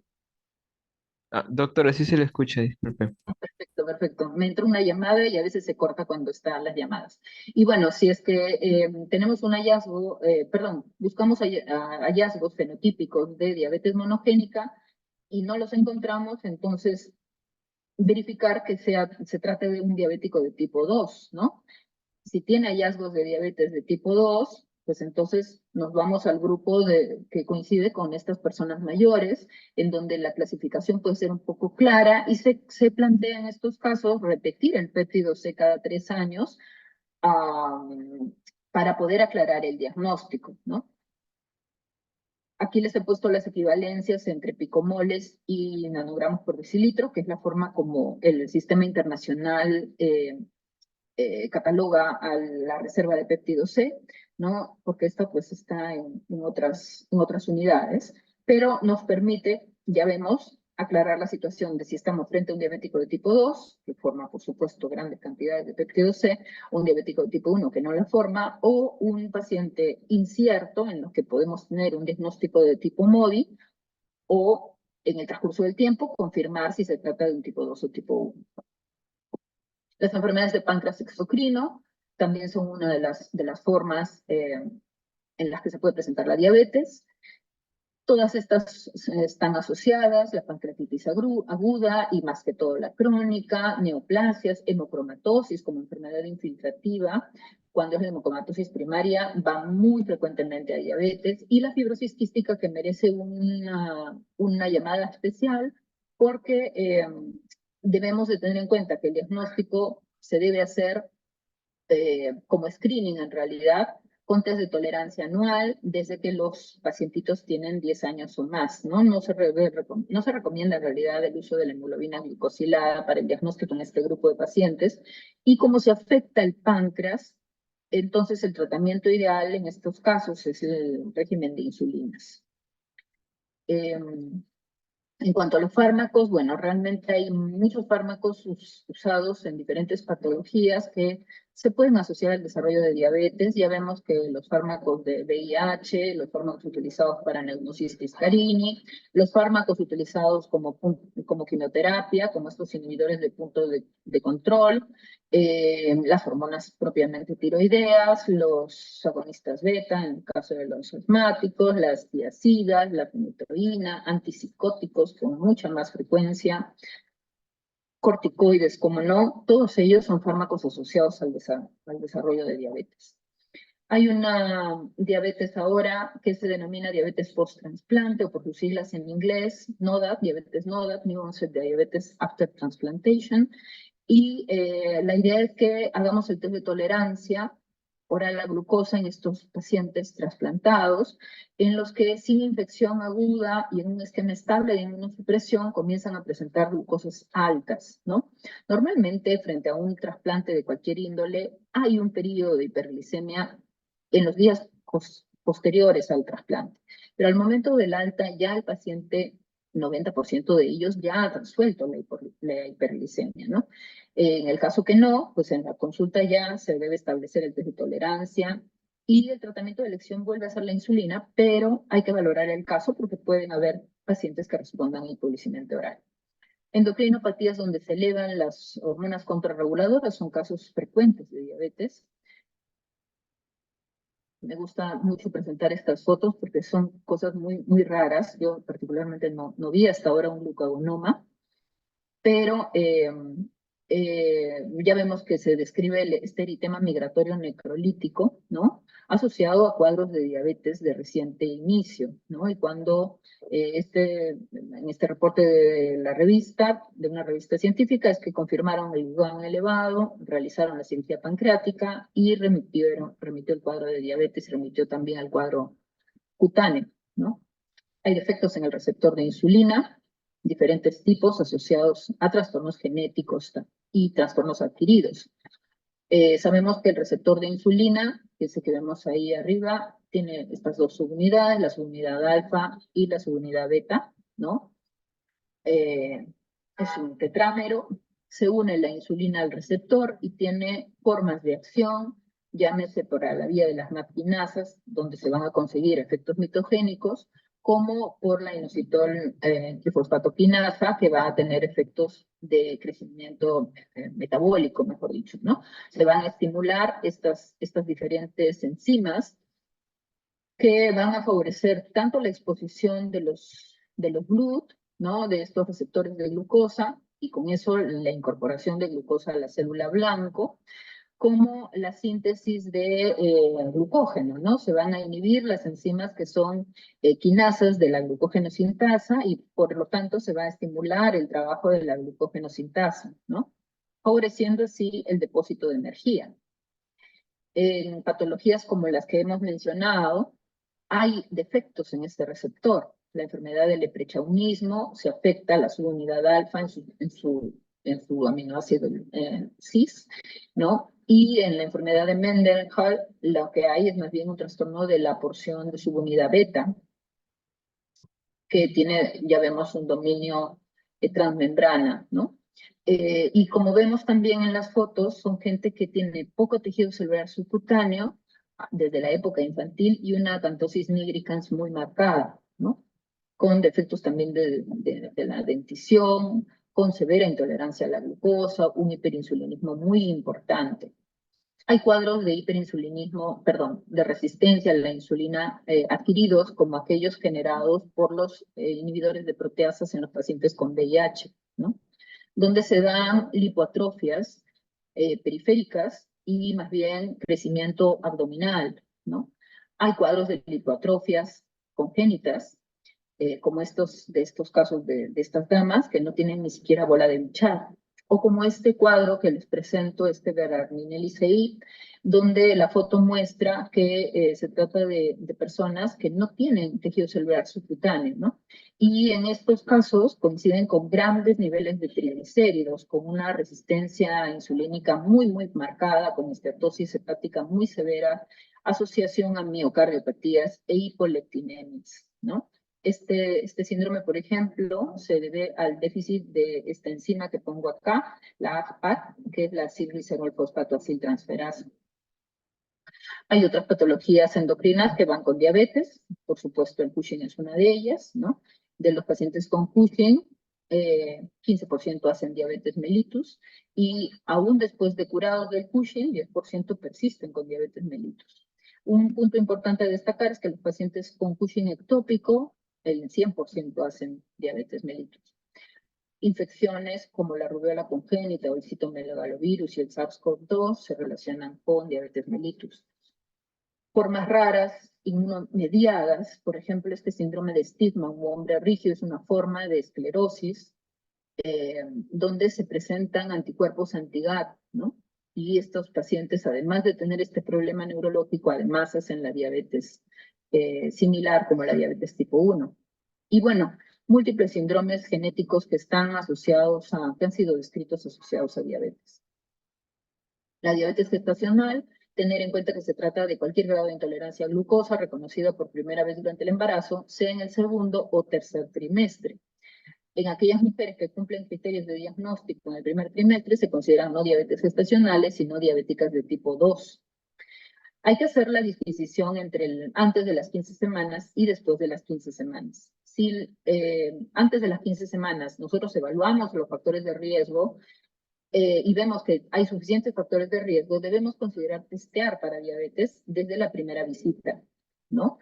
Ah, doctora, sí se le escucha, disculpe. Perfecto, perfecto. Me entra una llamada y a veces se corta cuando están las llamadas. Y bueno, si es que tenemos un hallazgo, perdón, buscamos hallazgos fenotípicos de diabetes monogénica y no los encontramos, entonces verificar que se trate de un diabético de tipo 2, ¿no? Si tiene hallazgos de diabetes de tipo 2, pues entonces nos vamos al grupo que coincide con estas personas mayores, en donde la clasificación puede ser un poco clara y se plantea en estos casos repetir el péptido C cada 3 años para poder aclarar el diagnóstico, ¿no? Aquí les he puesto las equivalencias entre picomoles y nanogramos por decilitro, que es la forma como el sistema internacional cataloga a la reserva de péptido C, ¿no? Porque esta pues está en otras unidades, pero nos permite, ya vemos, aclarar la situación de si estamos frente a un diabético de tipo 2, que forma, por supuesto, grandes cantidades de péptido C, un diabético de tipo 1 que no la forma, o un paciente incierto en los que podemos tener un diagnóstico de tipo MODI, o en el transcurso del tiempo, confirmar si se trata de un tipo 2 o tipo 1. Las enfermedades de páncreas exocrino también son una de las formas en las que se puede presentar la diabetes. Todas estas están asociadas, la pancreatitis aguda y más que todo la crónica, neoplasias, hemocromatosis como enfermedad infiltrativa. Cuando es la hemocromatosis primaria va muy frecuentemente a diabetes, y la fibrosis quística, que merece una llamada especial porque debemos de tener en cuenta que el diagnóstico se debe hacer como screening en realidad, con test de tolerancia anual desde que los pacientitos tienen 10 años o más, ¿no? No se recomienda en realidad el uso de la hemoglobina glicosilada para el diagnóstico en este grupo de pacientes, y como se afecta el páncreas, entonces el tratamiento ideal en estos casos es el régimen de insulinas. En cuanto a los fármacos, bueno, realmente hay muchos fármacos usados en diferentes patologías que se pueden asociar al desarrollo de diabetes. Ya vemos que los fármacos de VIH, los fármacos utilizados para neumocistis carini, los fármacos utilizados como quimioterapia, como estos inhibidores de punto de control, las hormonas propiamente tiroideas, los agonistas beta, en el caso de los asmáticos, las tiazidas, la fenitoína, antipsicóticos con mucha más frecuencia, corticoides, como no, todos ellos son fármacos asociados al desarrollo de diabetes. Hay una diabetes ahora que se denomina diabetes post-trasplante, o por sus siglas en inglés, NODAT, diabetes NODAT, New Onset Diabetes After Transplantation. Y la idea es que hagamos el test de tolerancia oral a glucosa en estos pacientes trasplantados, en los que sin infección aguda y en un esquema estable de inmunosupresión comienzan a presentar glucosas altas, ¿no? Normalmente, frente a un trasplante de cualquier índole, hay un periodo de hiperglicemia en los días posteriores al trasplante, pero al momento del alta ya el paciente, 90% de ellos ya ha resuelto la hiperglicemia, ¿no? En el caso que no, pues en la consulta ya se debe establecer el test de tolerancia, y el tratamiento de elección vuelve a ser la insulina, pero hay que valorar el caso porque pueden haber pacientes que respondan a hipoglicemia oral. Endocrinopatías donde se elevan las hormonas contrarreguladoras son casos frecuentes de diabetes. Me gusta mucho presentar estas fotos porque son cosas muy, muy raras. Yo particularmente no vi hasta ahora un glucagonoma, pero ya vemos que se describe este eritema migratorio necrolítico, ¿no? Asociado a cuadros de diabetes de reciente inicio, ¿no? Y cuando en este reporte de una revista científica, es que confirmaron el glucagón elevado, realizaron la cirugía pancreática y remitió el cuadro de diabetes, y remitió también el cuadro cutáneo, ¿no? Hay defectos en el receptor de insulina, diferentes tipos asociados a trastornos genéticos y trastornos adquiridos. Sabemos que el receptor de insulina, que es el que vemos ahí arriba, tiene estas dos subunidades, la subunidad alfa y la subunidad beta, ¿no? Es un tetrámero, se une la insulina al receptor y tiene formas de acción, llámese por la vía de las MAP-quinasas, donde se van a conseguir efectos mitogénicos, como por la inositol trifosfatoquinasa, que va a tener efectos de crecimiento metabólico, mejor dicho, ¿no? Se van a estimular estas diferentes enzimas que van a favorecer tanto la exposición de los GLUT, ¿no? De estos receptores de glucosa, y con eso la incorporación de glucosa a la célula blanco, como la síntesis de glucógeno, ¿no? Se van a inhibir las enzimas que son quinasas de la glucógeno-sintasa, y por lo tanto se va a estimular el trabajo de la glucógeno-sintasa, ¿no? Favoreciendo así el depósito de energía. En patologías como las que hemos mencionado, hay defectos en este receptor. La enfermedad del leprechaunismo se afecta a la subunidad alfa en su aminoácido cis, ¿no? Y en la enfermedad de Mendenhall, lo que hay es más bien un trastorno de la porción de subunidad beta, que tiene, ya vemos, un dominio transmembrana, ¿no? Y como vemos también en las fotos, son gente que tiene poco tejido celular subcutáneo desde la época infantil y una acantosis nigricans muy marcada, ¿no? con defectos también de la dentición, con severa intolerancia a la glucosa, un hiperinsulinismo muy importante. Hay cuadros de hiperinsulinismo, perdón, de resistencia a la insulina adquiridos como aquellos generados por los inhibidores de proteasas en los pacientes con VIH, ¿no? Donde se dan lipoatrofias periféricas y más bien crecimiento abdominal, ¿no? Hay cuadros de lipoatrofias congénitas, como de estos casos de estas damas que no tienen ni siquiera bola de bichar, o como este cuadro que les presento, este de Arminelli CI, donde la foto muestra que se trata de personas que no tienen tejido celular subcutáneo, ¿no? Y en estos casos coinciden con grandes niveles de triglicéridos, con una resistencia insulínica muy marcada, con esteatosis hepática muy severa, asociación a miocardiopatías e hipoleptinemias, ¿no? Este síndrome, por ejemplo, se debe al déficit de esta enzima que pongo acá, la AFPAT, que es la acilglicerol fosfatoaciltransferasa. Hay otras patologías endocrinas que van con diabetes, por supuesto el Cushing es una de ellas, ¿no? De los pacientes con Cushing, 15% hacen diabetes mellitus, y aún después de curados del Cushing, 10% persisten con diabetes mellitus. Un punto importante a destacar es que los pacientes con Cushing ectópico, el 100% hacen diabetes mellitus. Infecciones como la rubiola congénita o el citomegalovirus y el SARS-CoV-2 se relacionan con diabetes mellitus. Formas raras, inmunomediadas, por ejemplo, este síndrome de Steadman o hombre rígido es una forma de esclerosis donde se presentan anticuerpos anti-GAT, ¿no? Y estos pacientes, además de tener este problema neurológico, además hacen la diabetes similar como la diabetes tipo 1. Y bueno, múltiples síndromes genéticos que están asociados que han sido descritos asociados a diabetes. La diabetes gestacional, tener en cuenta que se trata de cualquier grado de intolerancia a glucosa reconocida por primera vez durante el embarazo, sea en el segundo o tercer trimestre. En aquellas mujeres que cumplen criterios de diagnóstico en el primer trimestre se consideran no diabetes gestacionales, sino diabéticas de tipo 2. Hay que hacer la disquisición entre antes de las 15 semanas y después de las 15 semanas. Si antes de las 15 semanas nosotros evaluamos los factores de riesgo y vemos que hay suficientes factores de riesgo, debemos considerar testear para diabetes desde la primera visita, ¿no?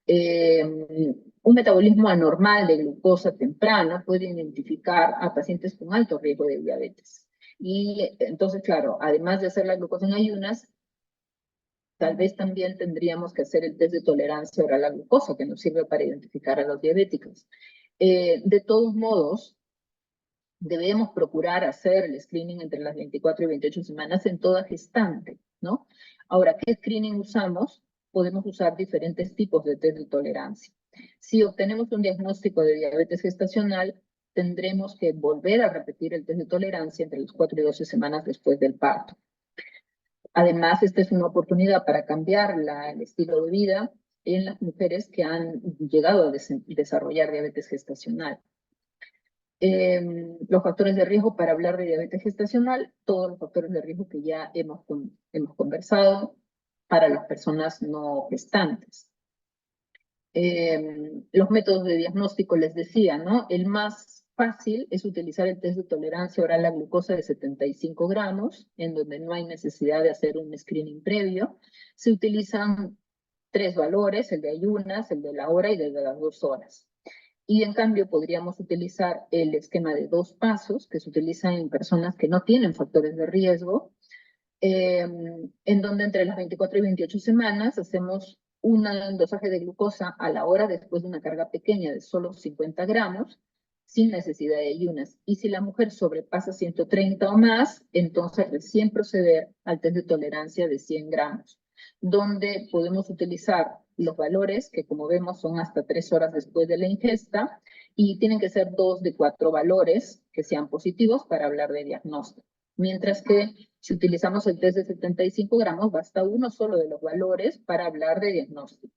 Un metabolismo anormal de glucosa temprano puede identificar a pacientes con alto riesgo de diabetes. Y entonces, claro, además de hacer la glucosa en ayunas, tal vez también tendríamos que hacer el test de tolerancia oral a la glucosa, que nos sirve para identificar a los diabéticos. De todos modos, debemos procurar hacer el screening entre las 24 y 28 semanas en toda gestante, ¿no? Ahora, ¿qué screening usamos? Podemos usar diferentes tipos de test de tolerancia. Si obtenemos un diagnóstico de diabetes gestacional, tendremos que volver a repetir el test de tolerancia entre las 4 y 12 semanas después del parto. Además, esta es una oportunidad para cambiar el estilo de vida en las mujeres que han llegado a desarrollar diabetes gestacional. Los factores de riesgo para hablar de diabetes gestacional, todos los factores de riesgo que ya hemos conversado para las personas no gestantes. Los métodos de diagnóstico, les decía, ¿no? El más fácil es utilizar el test de tolerancia oral a glucosa de 75 gramos, en donde no hay necesidad de hacer un screening previo. Se utilizan 3 valores, el de ayunas, el de la hora y el de las 2 horas. Y en cambio podríamos utilizar el esquema de 2 pasos, que se utiliza en personas que no tienen factores de riesgo, en donde entre las 24 y 28 semanas hacemos un dosaje de glucosa a la hora después de una carga pequeña de solo 50 gramos, sin necesidad de ayunas. Y si la mujer sobrepasa 130 o más, entonces recién proceder al test de tolerancia de 100 gramos, donde podemos utilizar los valores, que como vemos son hasta 3 horas después de la ingesta, y tienen que ser 2 de 4 valores que sean positivos para hablar de diagnóstico. Mientras que si utilizamos el test de 75 gramos, basta uno solo de los valores para hablar de diagnóstico.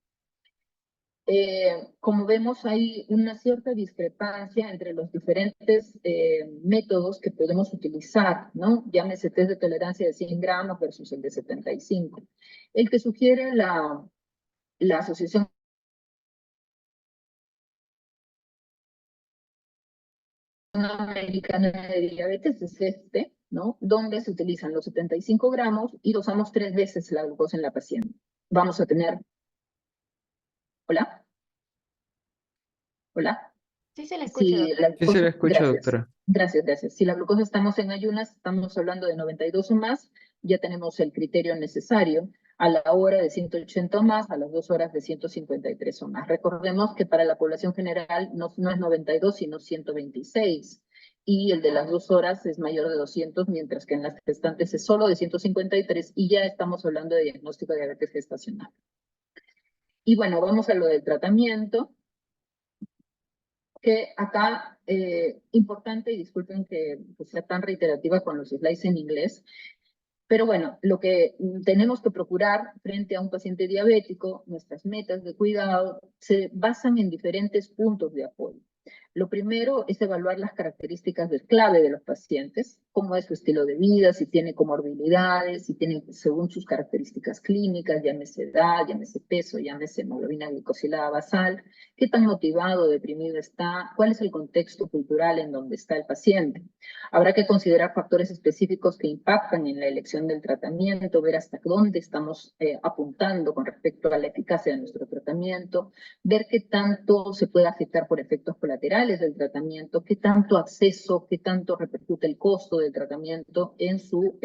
Como vemos, hay una cierta discrepancia entre los diferentes métodos que podemos utilizar, ¿no? Llámese test de tolerancia de 100 gramos versus el de 75. El que sugiere la Asociación Americana de Diabetes es este, ¿no? Donde se utilizan los 75 gramos y dosamos 3 veces la glucosa en la paciente. Vamos a tener... ¿Hola? ¿Hola? Sí se le escucha, Si doctor. la Sí se glucosa, le escucha, gracias, doctora. gracias. Si la glucosa estamos en ayunas, estamos hablando de 92 o más, ya tenemos el criterio necesario. A la hora de 180 o más, a las 2 horas de 153 o más. Recordemos que para la población general no es 92, sino 126. Y el de las 2 horas es mayor de 200, mientras que en las gestantes es solo de 153 y ya estamos hablando de diagnóstico de diabetes gestacional. Y bueno, vamos a lo del tratamiento, que acá, importante, y disculpen que sea tan reiterativa con los slides en inglés, pero bueno, lo que tenemos que procurar frente a un paciente diabético, nuestras metas de cuidado, se basan en diferentes puntos de apoyo. Lo primero es evaluar las características clave de los pacientes, cómo es su estilo de vida, si tiene comorbilidades, si tiene, según sus características clínicas, llámese edad, llámese peso, llámese hemoglobina glicosilada basal, qué tan motivado o deprimido está, cuál es el contexto cultural en donde está el paciente. Habrá que considerar factores específicos que impactan en la elección del tratamiento, ver hasta dónde estamos apuntando con respecto a la eficacia de nuestro tratamiento, ver qué tanto se puede afectar por efectos colaterales del tratamiento, qué tanto acceso, qué tanto repercute el costo del tratamiento en su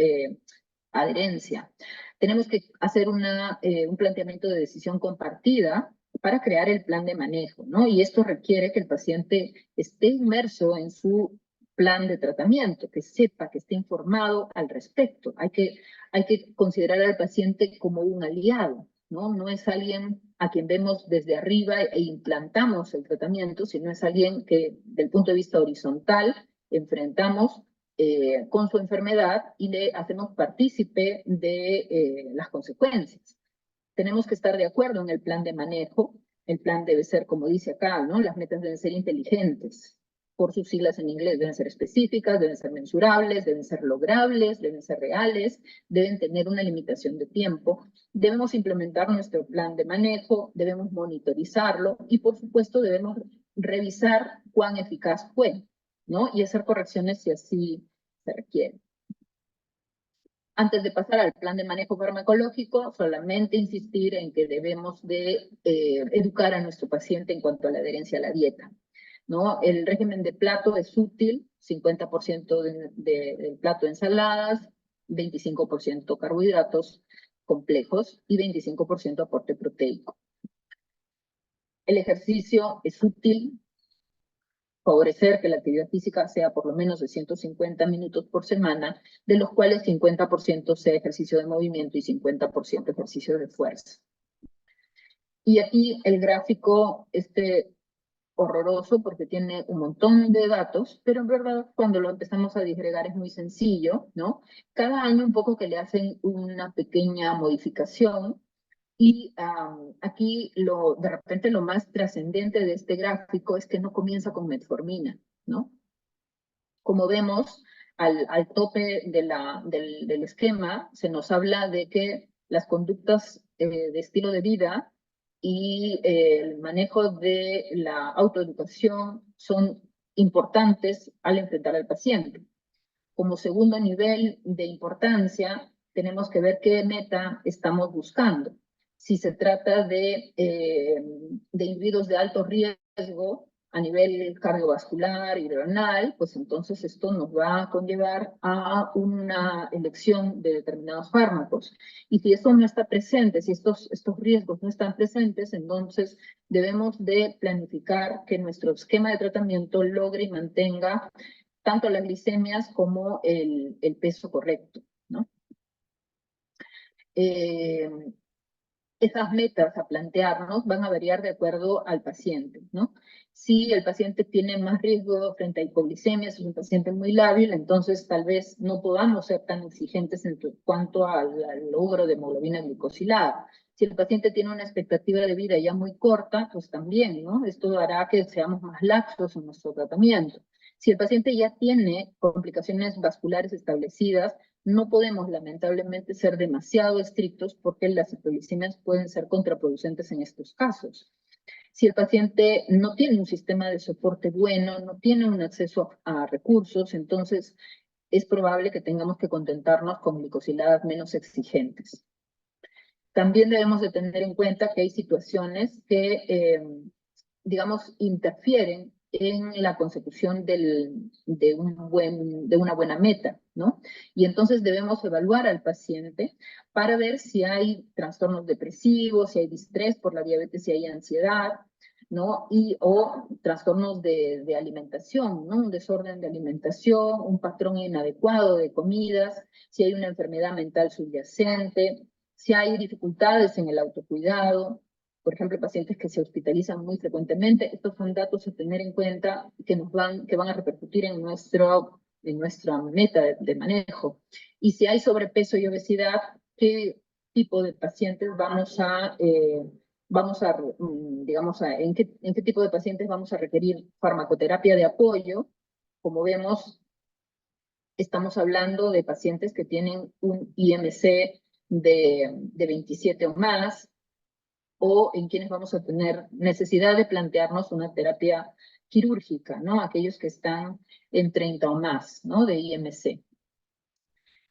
adherencia. Tenemos que hacer un planteamiento de decisión compartida para crear el plan de manejo, ¿no? Y esto requiere que el paciente esté inmerso en su plan de tratamiento, que sepa, que esté informado al respecto. Hay que considerar al paciente como un aliado, ¿no? No es alguien a quien vemos desde arriba e implantamos el tratamiento, sino es alguien que, del punto de vista horizontal, enfrentamos con su enfermedad y le hacemos partícipe de las consecuencias. Tenemos que estar de acuerdo en el plan de manejo. El plan debe ser, como dice acá, ¿no? Las metas deben ser inteligentes, por sus siglas en inglés, deben ser específicas, deben ser mensurables, deben ser logrables, deben ser reales, deben tener una limitación de tiempo. Debemos implementar nuestro plan de manejo, debemos monitorizarlo y, por supuesto, debemos revisar cuán eficaz fue, ¿no? Y hacer correcciones si así se requiere. Antes de pasar al plan de manejo farmacológico, solamente insistir en que debemos de educar a nuestro paciente en cuanto a la adherencia a la dieta, ¿no? El régimen de plato es útil, 50% del plato de ensaladas, 25% carbohidratos complejos y 25% aporte proteico. El ejercicio es útil, favorecer que la actividad física sea por lo menos de 150 minutos por semana, de los cuales 50% sea ejercicio de movimiento y 50% ejercicio de fuerza. Y aquí el gráfico, horroroso porque tiene un montón de datos, pero en verdad cuando lo empezamos a disgregar es muy sencillo, ¿no? Cada año un poco que le hacen una pequeña modificación. Y aquí de repente lo más trascendente de este gráfico es que no comienza con metformina, ¿no? Como vemos, al tope del esquema se nos habla de que las conductas de estilo de vida y el manejo de la autoeducación son importantes al enfrentar al paciente. Como segundo nivel de importancia, tenemos que ver qué meta estamos buscando. Si se trata de individuos de alto riesgo a nivel cardiovascular y renal, pues entonces esto nos va a conllevar a una elección de determinados fármacos. Y si esto no está presente, si estos riesgos no están presentes, entonces debemos de planificar que nuestro esquema de tratamiento logre y mantenga tanto las glicemias como el peso correcto, ¿no? Esas metas a plantearnos van a variar de acuerdo al paciente, ¿no? Si el paciente tiene más riesgo frente a hipoglicemia, si es un paciente muy lábil, entonces tal vez no podamos ser tan exigentes en cuanto al logro de hemoglobina glicosilada. Si el paciente tiene una expectativa de vida ya muy corta, pues también, ¿no? Esto hará que seamos más laxos en nuestro tratamiento. Si el paciente ya tiene complicaciones vasculares establecidas, no podemos lamentablemente ser demasiado estrictos porque las hipoglicemias pueden ser contraproducentes en estos casos. Si el paciente no tiene un sistema de soporte bueno, no tiene un acceso a recursos, entonces es probable que tengamos que contentarnos con glicosiladas menos exigentes. También debemos de tener en cuenta que hay situaciones que, digamos, interfieren en la consecución de una buena meta, ¿no? Y entonces debemos evaluar al paciente para ver si hay trastornos depresivos, si hay distrés por la diabetes, si hay ansiedad, ¿no? O trastornos de alimentación, ¿no? Un desorden de alimentación, un patrón inadecuado de comidas, si hay una enfermedad mental subyacente, si hay dificultades en el autocuidado, por ejemplo, pacientes que se hospitalizan muy frecuentemente. Estos son datos a tener en cuenta que van a repercutir en nuestra meta de manejo. Y si hay sobrepeso y obesidad, ¿qué tipo de pacientes en qué tipo de pacientes vamos a requerir farmacoterapia de apoyo? Como vemos, estamos hablando de pacientes que tienen un IMC de 27 o más, o en quienes vamos a tener necesidad de plantearnos una terapia quirúrgica, ¿no? Aquellos que están en 30 o más, ¿no? De IMC.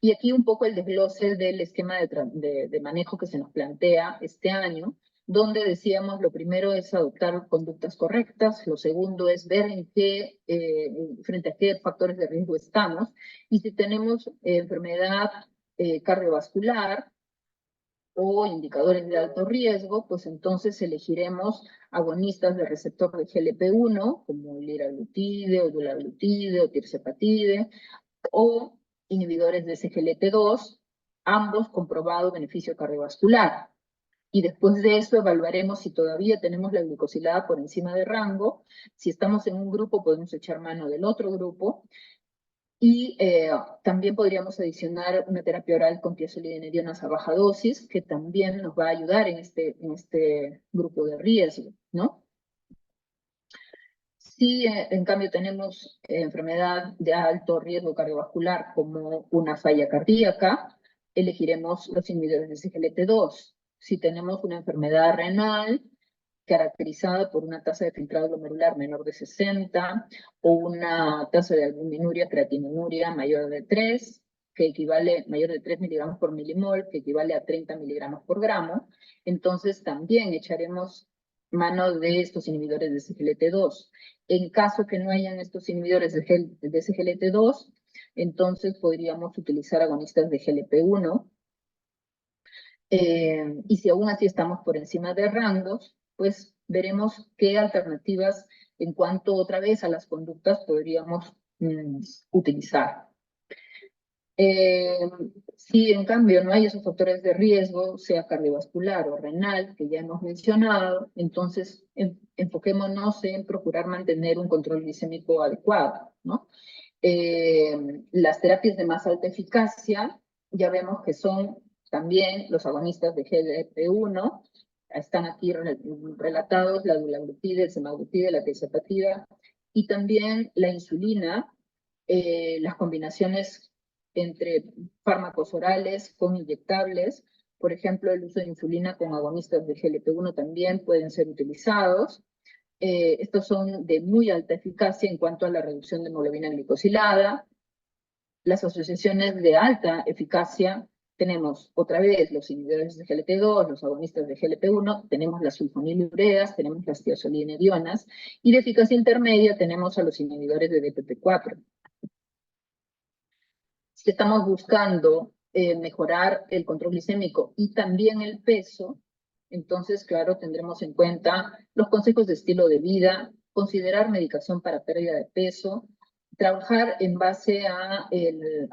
Y aquí un poco el desglose del esquema de manejo que se nos plantea este año, donde decíamos lo primero es adoptar conductas correctas, lo segundo es ver frente a qué factores de riesgo estamos, y si tenemos enfermedad cardiovascular, o indicadores de alto riesgo, pues entonces elegiremos agonistas del receptor de GLP-1, como el liraglutide, o dulaglutide, o tirzepatide, o inhibidores de SGLT2, ambos comprobado beneficio cardiovascular. Y después de eso evaluaremos si todavía tenemos la glucosilada por encima de rango. Si estamos en un grupo, podemos echar mano del otro grupo. Y también podríamos adicionar una terapia oral con tiazolidinedionas a baja dosis, que también nos va a ayudar en este grupo de riesgo, ¿no? Si en cambio tenemos enfermedad de alto riesgo cardiovascular como una falla cardíaca, elegiremos los inhibidores de SGLT2. Si tenemos una enfermedad renal, caracterizada por una tasa de filtrado glomerular menor de 60 o una tasa de albuminuria, creatininuria mayor de 3, mayor de 3 miligramos por milimol, que equivale a 30 miligramos por gramo, entonces también echaremos mano de estos inhibidores de SGLT2. En caso que no hayan estos inhibidores de SGLT2, entonces podríamos utilizar agonistas de GLP-1, y si aún así estamos por encima de rangos, pues veremos qué alternativas en cuanto otra vez a las conductas podríamos utilizar. Si en cambio no hay esos factores de riesgo, sea cardiovascular o renal, que ya hemos mencionado, entonces enfoquémonos en procurar mantener un control glicémico adecuado, ¿no? Las terapias de más alta eficacia, ya vemos que son también los agonistas de GLP-1, están aquí relatados la dulaglutide, el semaglutide, la tirzepatida, y también la insulina, las combinaciones entre fármacos orales con inyectables, por ejemplo, el uso de insulina con agonistas de GLP-1 también pueden ser utilizados. Estos son de muy alta eficacia en cuanto a la reducción de hemoglobina glicosilada. Las asociaciones de alta eficacia tenemos otra vez los inhibidores de GLP-2, los agonistas de GLP-1, tenemos las sulfonilureas, tenemos las tiazolidinedionas, y de eficacia intermedia tenemos a los inhibidores de DPP-4. Si estamos buscando mejorar el control glicémico y también el peso, entonces, claro, tendremos en cuenta los consejos de estilo de vida, considerar medicación para pérdida de peso, trabajar en base a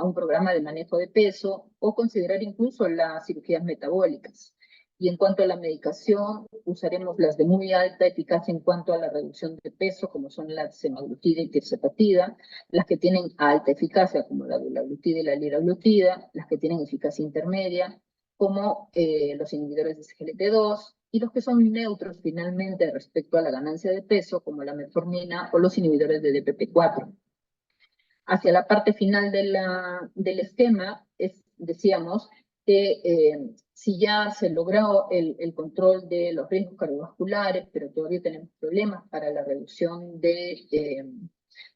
un programa de manejo de peso o considerar incluso las cirugías metabólicas. Y en cuanto a la medicación, usaremos las de muy alta eficacia en cuanto a la reducción de peso, como son la semaglutida y tirzepatida, las que tienen alta eficacia, como la dulaglutida y la liraglutida, las que tienen eficacia intermedia, como los inhibidores de SGLT2, y los que son neutros finalmente respecto a la ganancia de peso, como la metformina o los inhibidores de DPP-4. Hacia la parte final del esquema, decíamos que si ya se logró el control de los riesgos cardiovasculares, pero todavía tenemos problemas para la reducción de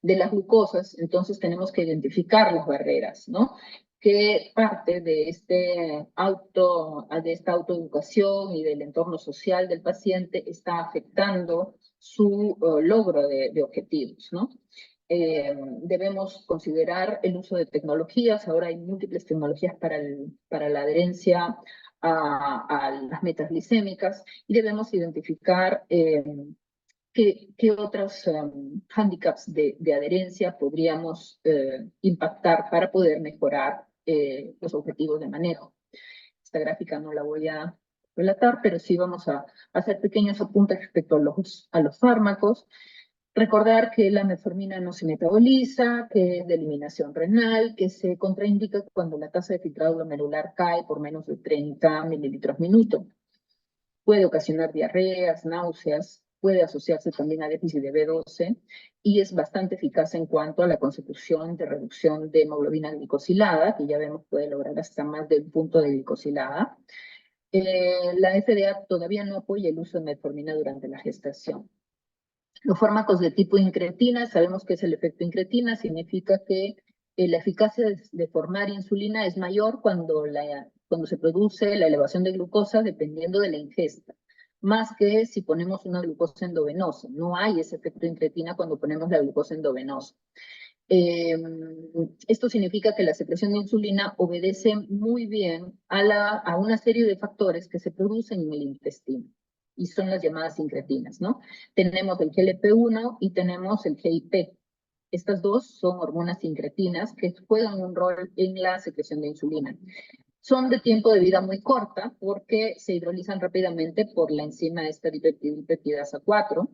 las glucosas, entonces tenemos que identificar las barreras, ¿no? ¿Qué parte de esta autoeducación y del entorno social del paciente está afectando su logro de objetivos, ¿no? Debemos considerar el uso de tecnologías. Ahora hay múltiples tecnologías para la adherencia a las metas glicémicas, y debemos identificar qué otros hándicaps de adherencia podríamos impactar para poder mejorar los objetivos de manejo. Esta gráfica no la voy a relatar, pero sí vamos a hacer pequeños apuntes respecto a los fármacos. Recordar que la metformina no se metaboliza, que es de eliminación renal, que se contraindica cuando la tasa de filtrado glomerular cae por menos de 30 mililitros minuto. Puede ocasionar diarreas, náuseas, puede asociarse también a déficit de B12 y es bastante eficaz en cuanto a la consecución de reducción de hemoglobina glicosilada, que ya vemos puede lograr hasta más del punto de glicosilada. La FDA todavía no apoya el uso de metformina durante la gestación. Los fármacos de tipo incretina, sabemos que es el efecto incretina, significa que la eficacia de formar insulina es mayor cuando se produce la elevación de glucosa dependiendo de la ingesta, más que si ponemos una glucosa endovenosa. No hay ese efecto incretina cuando ponemos la glucosa endovenosa. Esto significa que la secreción de insulina obedece muy bien a una serie de factores que se producen en el intestino, y son las llamadas incretinas, ¿no? Tenemos el GLP-1 y tenemos el GIP. Estas dos son hormonas incretinas que juegan un rol en la secreción de insulina. Son de tiempo de vida muy corta porque se hidrolizan rápidamente por la enzima esta dipeptidasa 4,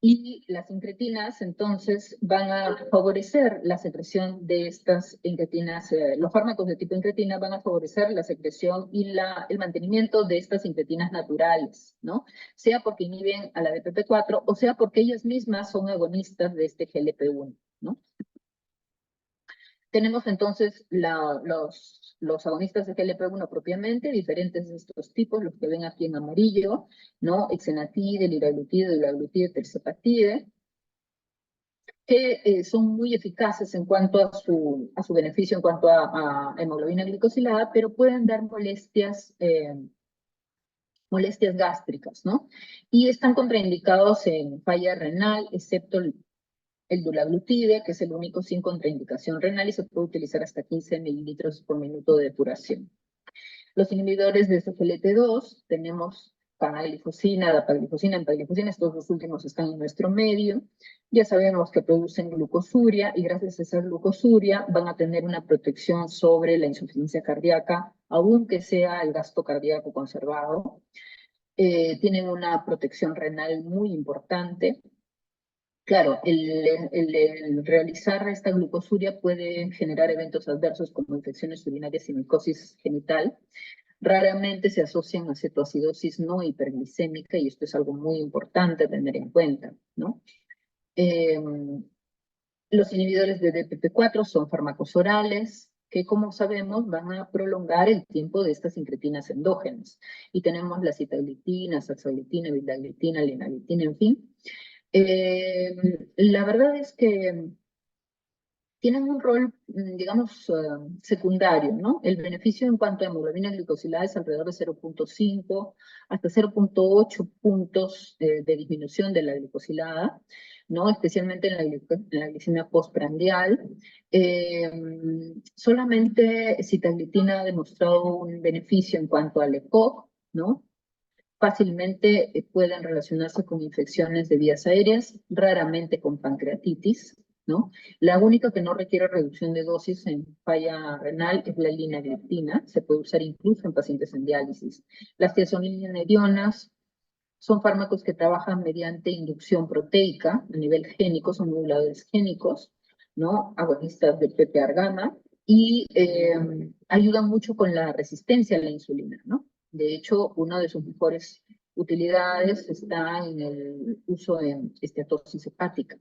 y las incretinas entonces van a favorecer la secreción de estas incretinas. Los fármacos de tipo incretina van a favorecer la secreción y el mantenimiento de estas incretinas naturales, ¿no? Sea porque inhiben a la DPP4 o sea porque ellas mismas son agonistas de este GLP-1, ¿no? Tenemos entonces los agonistas de GLP-1 propiamente, diferentes de estos tipos, los que ven aquí en amarillo, ¿no? Exenatide, liraglutide, dulaglutide, tirzepatide, que son muy eficaces en cuanto a su beneficio en cuanto a hemoglobina glicosilada, pero pueden dar molestias gástricas, ¿no? Y están contraindicados en falla renal, excepto el dulaglutide, que es el único sin contraindicación renal y se puede utilizar hasta 15 mililitros por minuto de depuración. Los inhibidores de SGLT2, tenemos panaglifosina, dapaglifosina, empaglifosina, estos dos últimos están en nuestro medio. Ya sabemos que producen glucosuria y gracias a esa glucosuria van a tener una protección sobre la insuficiencia cardíaca, aunque sea el gasto cardíaco conservado. Tienen una protección renal muy importante. Claro, el realizar esta glucosuria puede generar eventos adversos como infecciones urinarias y micosis genital. Raramente se asocian a cetoacidosis no hiperglicémica y esto es algo muy importante tener en cuenta, ¿no? Los inhibidores de DPP4 son fármacos orales que, como sabemos, van a prolongar el tiempo de estas incretinas endógenas. Y tenemos la sitaglitina, saxaglitina, vildaglitina, linaglitina, en fin. La verdad es que tienen un rol, digamos, secundario, ¿no? El beneficio en cuanto a hemoglobina glicosilada es alrededor de 0.5 hasta 0.8 puntos de disminución de la glicosilada, ¿no? Especialmente en la glicemia postprandial. Solamente sitaglitina ha demostrado un beneficio en cuanto al ECOG, ¿no? Fácilmente pueden relacionarse con infecciones de vías aéreas, raramente con pancreatitis, ¿no? La única que no requiere reducción de dosis en falla renal es la linagliptina, se puede usar incluso en pacientes en diálisis. Las tiazonidionas son fármacos que trabajan mediante inducción proteica a nivel génico, son moduladores génicos, ¿no? Agonistas del PPAR gamma, y ayudan mucho con la resistencia a la insulina, ¿no? De hecho, una de sus mejores utilidades está en el uso en esteatosis hepática.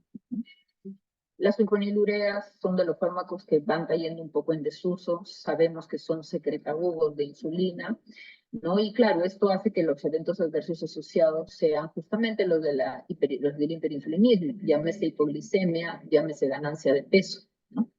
Las sulfonilureas son de los fármacos que van cayendo un poco en desuso. Sabemos que son secretagogos de insulina, ¿no? Y claro, esto hace que los eventos adversos asociados sean justamente los, los del hiperinsulinismo, llámese hipoglicemia, llámese ganancia de peso, ¿no?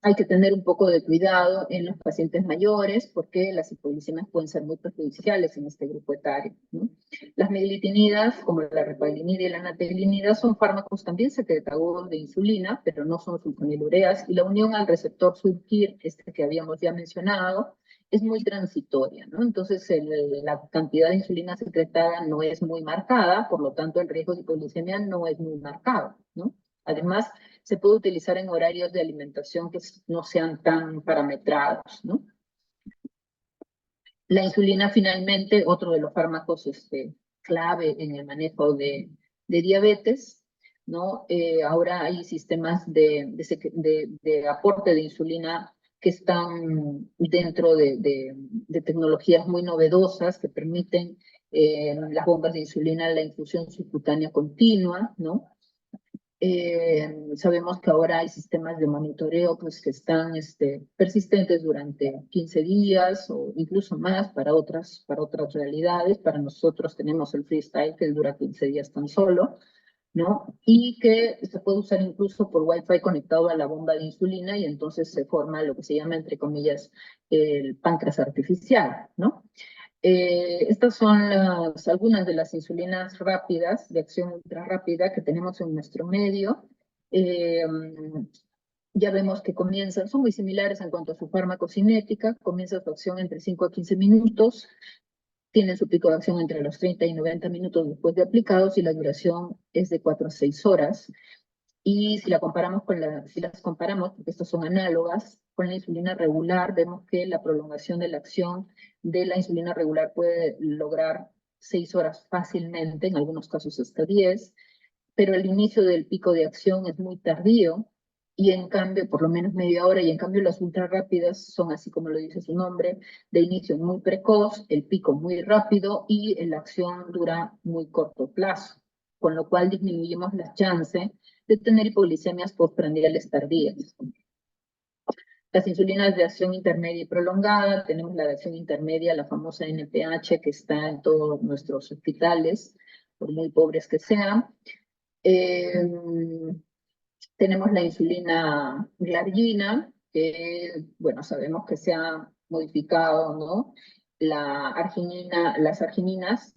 Hay que tener un poco de cuidado en los pacientes mayores porque las hipoglicemias pueden ser muy perjudiciales en este grupo etario, ¿no? Las meglitinidas, como la repaglinida y la natelinida, son fármacos también secretadores de insulina, pero no son sulfonilureas, y la unión al receptor SUBKIR, este que habíamos ya mencionado, es muy transitoria, ¿no? Entonces, la cantidad de insulina secretada no es muy marcada, por lo tanto, el riesgo de hipoglicemia no es muy marcado, ¿no? Además, se puede utilizar en horarios de alimentación que no sean tan parametrados, ¿no? La insulina, finalmente, otro de los fármacos clave en el manejo de diabetes, ¿no? Ahora hay sistemas de aporte de insulina que están dentro de tecnologías muy novedosas que permiten las bombas de insulina, la infusión subcutánea continua, ¿no? Sabemos que ahora hay sistemas de monitoreo pues, que están persistentes durante 15 días o incluso más para otras realidades. Para nosotros tenemos el freestyle que dura 15 días tan solo, ¿no? Y que se puede usar incluso por Wi-Fi conectado a la bomba de insulina y entonces se forma lo que se llama, entre comillas, el páncreas artificial, ¿no? Estas son algunas de las insulinas rápidas, de acción ultra rápida, que tenemos en nuestro medio. Ya vemos que son muy similares en cuanto a su farmacocinética, comienza su acción entre 5 a 15 minutos, tienen su pico de acción entre los 30 y 90 minutos después de aplicados y la duración es de 4 a 6 horas. Y si las comparamos, porque estas son análogas, con la insulina regular, vemos que la prolongación de la acción de la insulina regular puede lograr 6 horas fácilmente, en algunos casos hasta 10, pero el inicio del pico de acción es muy tardío, y en cambio, por lo menos media hora, y en cambio las ultra rápidas son, así como lo dice su nombre, de inicio muy precoz, el pico muy rápido y la acción dura muy corto plazo, con lo cual disminuimos las chances de tener hipoglicemias postprandiales tardías. Las insulinas de acción intermedia y prolongada, tenemos la de acción intermedia, la famosa NPH, que está en todos nuestros hospitales, por muy pobres que sean. Tenemos la insulina glargina, que, bueno, sabemos que se ha modificado, ¿no? Las argininas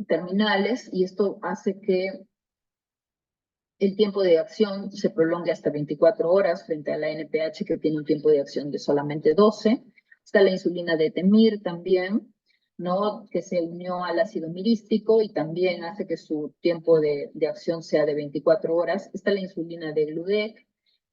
terminales, y esto hace que el tiempo de acción se prolongue hasta 24 horas frente a la NPH, que tiene un tiempo de acción de solamente 12. Está la insulina de Temir también, ¿no? Que se unió al ácido mirístico y también hace que su tiempo de acción sea de 24 horas. Está la insulina de Gludec,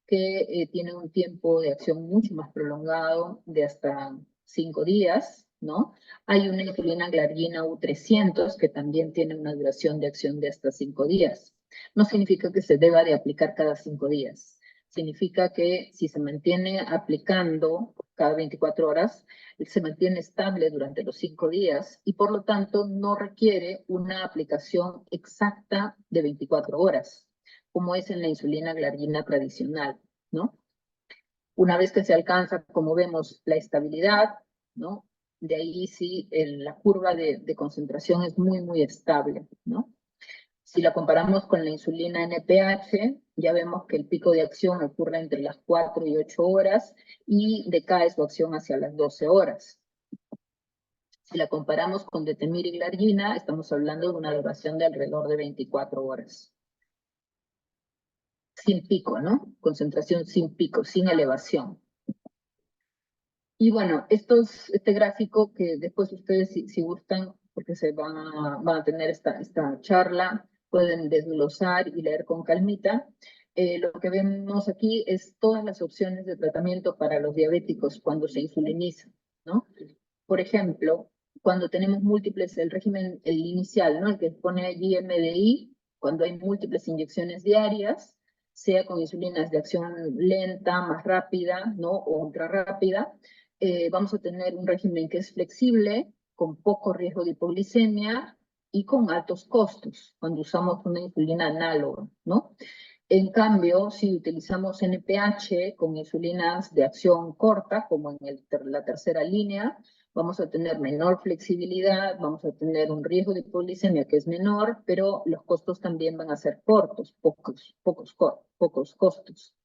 que tiene un tiempo de acción mucho más prolongado, de hasta 5 días, ¿no? Hay una insulina glargina U300, que también tiene una duración de acción de hasta 5 días. No significa que se deba de aplicar cada 5 días. Significa que si se mantiene aplicando cada 24 horas, se mantiene estable durante los 5 días y por lo tanto no requiere una aplicación exacta de 24 horas, como es en la insulina glargina tradicional, ¿no? Una vez que se alcanza, como vemos, la estabilidad, ¿no? De ahí sí la curva de concentración es muy, muy estable, ¿no? Si la comparamos con la insulina NPH, ya vemos que el pico de acción ocurre entre las 4 y 8 horas y decae su acción hacia las 12 horas. Si la comparamos con Detemir y Glargina, estamos hablando de una duración de alrededor de 24 horas. Sin pico, ¿no? Concentración sin pico, sin elevación. Y bueno, este gráfico que después ustedes, si gustan, porque van a tener esta charla, pueden desglosar y leer con calmita. Lo que vemos aquí es todas las opciones de tratamiento para los diabéticos cuando se insulinizan, ¿no? Por ejemplo, cuando tenemos múltiples, el régimen, el inicial, ¿no? El que pone allí MDI, cuando hay múltiples inyecciones diarias, sea con insulinas de acción lenta, más rápida, ¿no? O ultra rápida, vamos a tener un régimen que es flexible, con poco riesgo de hipoglicemia y con altos costos, cuando usamos una insulina análoga, ¿no? En cambio, si utilizamos NPH con insulinas de acción corta, como en la tercera línea, vamos a tener menor flexibilidad, vamos a tener un riesgo de hipoglicemia que es menor, pero los costos también van a ser cortos, pocos costos.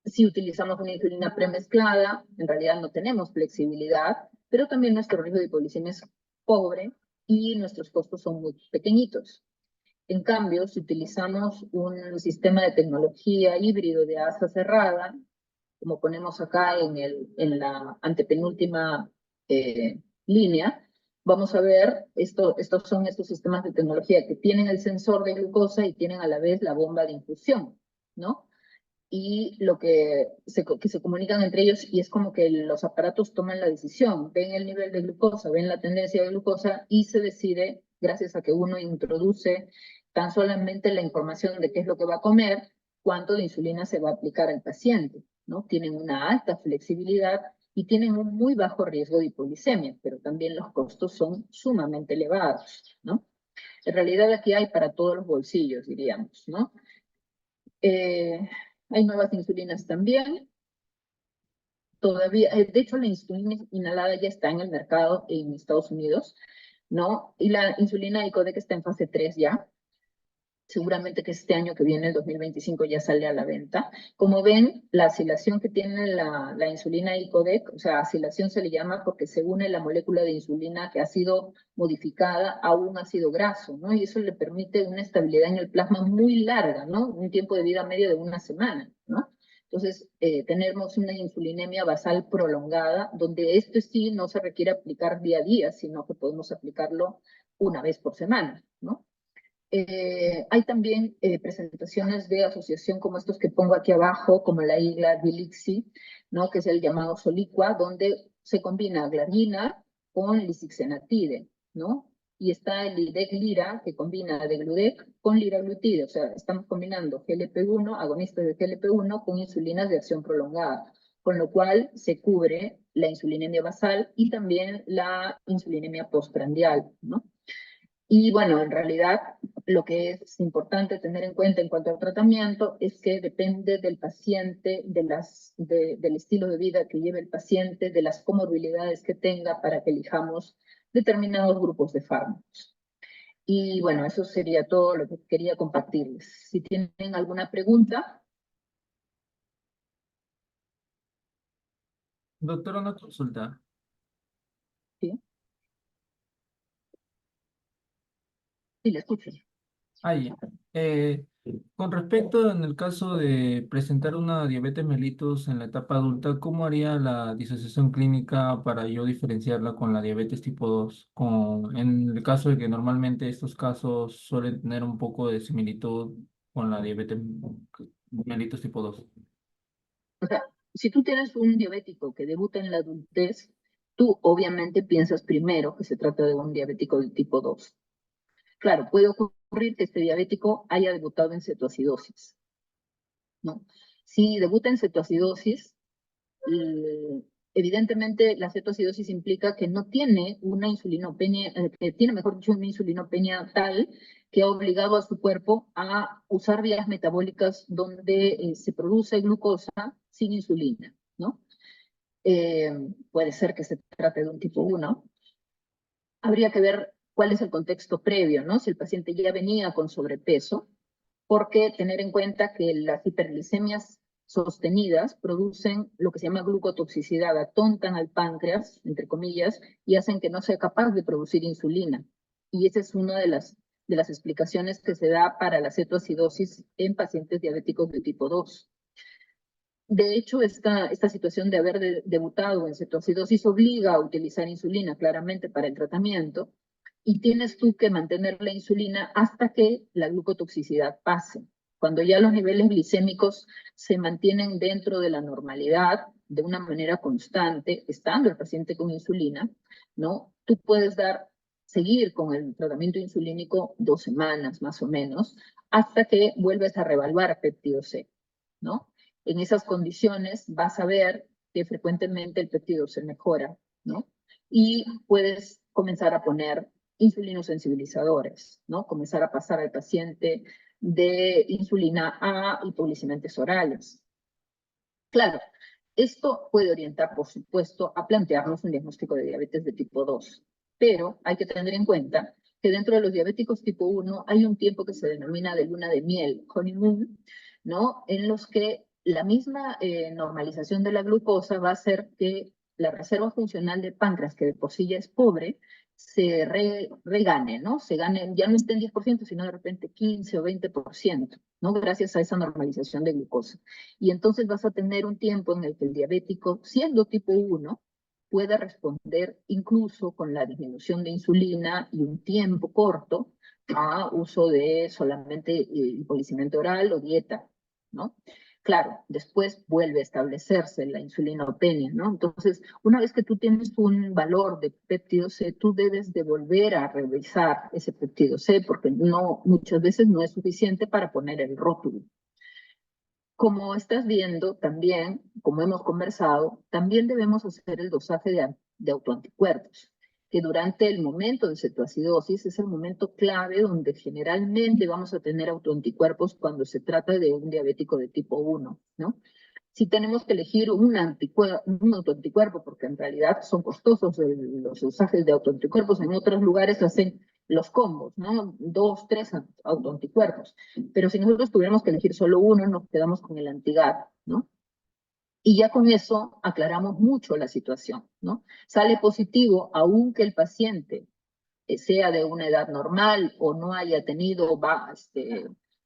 Si utilizamos una insulina premezclada, en realidad no tenemos flexibilidad, pero también nuestro riesgo de hipoglicemia es pobre y nuestros costos son muy pequeñitos. En cambio, si utilizamos un sistema de tecnología híbrido de asa cerrada, como ponemos acá en la antepenúltima línea, vamos a ver, estos son estos sistemas de tecnología que tienen el sensor de glucosa y tienen a la vez la bomba de infusión, ¿no? Y lo que se comunican entre ellos, y es como que los aparatos toman la decisión, ven el nivel de glucosa, ven la tendencia de glucosa y se decide, gracias a que uno introduce tan solamente la información de qué es lo que va a comer, cuánto de insulina se va a aplicar al paciente, ¿no? Tienen una alta flexibilidad y tienen un muy bajo riesgo de hipoglicemia, pero también los costos son sumamente elevados, ¿no? En realidad aquí hay para todos los bolsillos, diríamos, ¿no? Hay nuevas insulinas también. Todavía, de hecho, la insulina inhalada ya está en el mercado en Estados Unidos, ¿no? Y la insulina Icodec está en fase 3 ya. Seguramente que este año que viene, el 2025, ya sale a la venta. Como ven, la acilación que tiene la insulina Icodec, o sea, acilación se le llama porque se une la molécula de insulina que ha sido modificada a un ácido graso, ¿no? Y eso le permite una estabilidad en el plasma muy larga, ¿no? Un tiempo de vida medio de una semana, ¿no? Entonces, tenemos una insulinemia basal prolongada, donde esto sí no se requiere aplicar día a día, sino que podemos aplicarlo una vez por semana, ¿no? Hay también presentaciones de asociación como estos que pongo aquí abajo, como la IGLA Bilixi, ¿no? Que es el llamado Soliqua, donde se combina glargina con lisixenatide, ¿no? Y está el IDEC-LIRA, que combina degludec con liraglutide, o sea, estamos combinando GLP-1, agonistas de GLP-1, con insulinas de acción prolongada, con lo cual se cubre la insulinemia basal y también la insulinemia postprandial, ¿no? Y bueno, en realidad lo que es importante tener en cuenta en cuanto al tratamiento es que depende del paciente, del estilo de vida que lleve el paciente, de las comorbilidades que tenga para que elijamos determinados grupos de fármacos. Y bueno, eso sería todo lo que quería compartirles. Si tienen alguna pregunta. Doctora, una consulta. Sí, sí, le escucho. Ahí. Con respecto en el caso de presentar una diabetes mellitus en la etapa adulta, ¿cómo haría la disociación clínica para yo diferenciarla con la diabetes tipo 2? En el caso de que normalmente estos casos suelen tener un poco de similitud con la diabetes mellitus tipo 2. O sea, si tú tienes un diabético que debuta en la adultez, tú obviamente piensas primero que se trata de un diabético de tipo 2. Claro, puede ocurrir que este diabético haya debutado en cetoacidosis, ¿no? Si debuta en cetoacidosis, evidentemente la cetoacidosis implica que no tiene una insulinopenia, que tiene, mejor dicho, una insulinopenia tal que ha obligado a su cuerpo a usar vías metabólicas donde se produce glucosa sin insulina, ¿no? Puede ser que se trate de un tipo 1. Habría que ver cuál es el contexto previo, ¿no? Si el paciente ya venía con sobrepeso, porque tener en cuenta que las hiperglicemias sostenidas producen lo que se llama glucotoxicidad, atontan al páncreas, entre comillas, y hacen que no sea capaz de producir insulina. Y esa es una de las explicaciones que se da para la cetoacidosis en pacientes diabéticos de tipo 2. De hecho, esta situación de haber debutado en cetoacidosis obliga a utilizar insulina claramente para el tratamiento y tienes tú que mantener la insulina hasta que la glucotoxicidad pase. Cuando ya los niveles glicémicos se mantienen dentro de la normalidad de una manera constante, estando el paciente con insulina, ¿no? Tú puedes seguir con el tratamiento insulínico 2 semanas más o menos, hasta que vuelves a reevaluar péptido C, ¿no? En esas condiciones vas a ver que frecuentemente el péptido se mejora, ¿no? Y puedes comenzar a poner insulinosensibilizadores, ¿no? Comenzar a pasar al paciente de insulina a hipoglicemiantes orales. Claro, esto puede orientar, por supuesto, a plantearnos un diagnóstico de diabetes de tipo 2, pero hay que tener en cuenta que dentro de los diabéticos tipo 1 hay un tiempo que se denomina de luna de miel, honeymoon, ¿no? En los que la misma normalización de la glucosa va a hacer que la reserva funcional de páncreas, que de por sí ya es pobre, se regane, ¿no? Se gane, ya no esté en 10%, sino de repente 15 o 20%, ¿no? Gracias a esa normalización de glucosa. Y entonces vas a tener un tiempo en el que el diabético, siendo tipo 1, pueda responder incluso con la disminución de insulina y un tiempo corto a uso de solamente hipoglicemiante oral o dieta, ¿no? Claro, después vuelve a establecerse la insulinopenia, ¿no? Entonces, una vez que tú tienes un valor de péptido C, tú debes de volver a revisar ese péptido C, porque no, muchas veces no es suficiente para poner el rótulo. Como estás viendo también, como hemos conversado, también debemos hacer el dosaje de autoanticuerpos, que durante el momento de cetoacidosis es el momento clave donde generalmente vamos a tener autoanticuerpos cuando se trata de un diabético de tipo 1, ¿no? Si tenemos que elegir un autoanticuerpo, porque en realidad son costosos los dosajes de autoanticuerpos, en otros lugares hacen los combos, ¿no? 2, 3 autoanticuerpos. Pero si nosotros tuviéramos que elegir solo uno, nos quedamos con el antigar, ¿no? Y ya con eso aclaramos mucho la situación, ¿no? Sale positivo, aunque el paciente sea de una edad normal o no haya tenido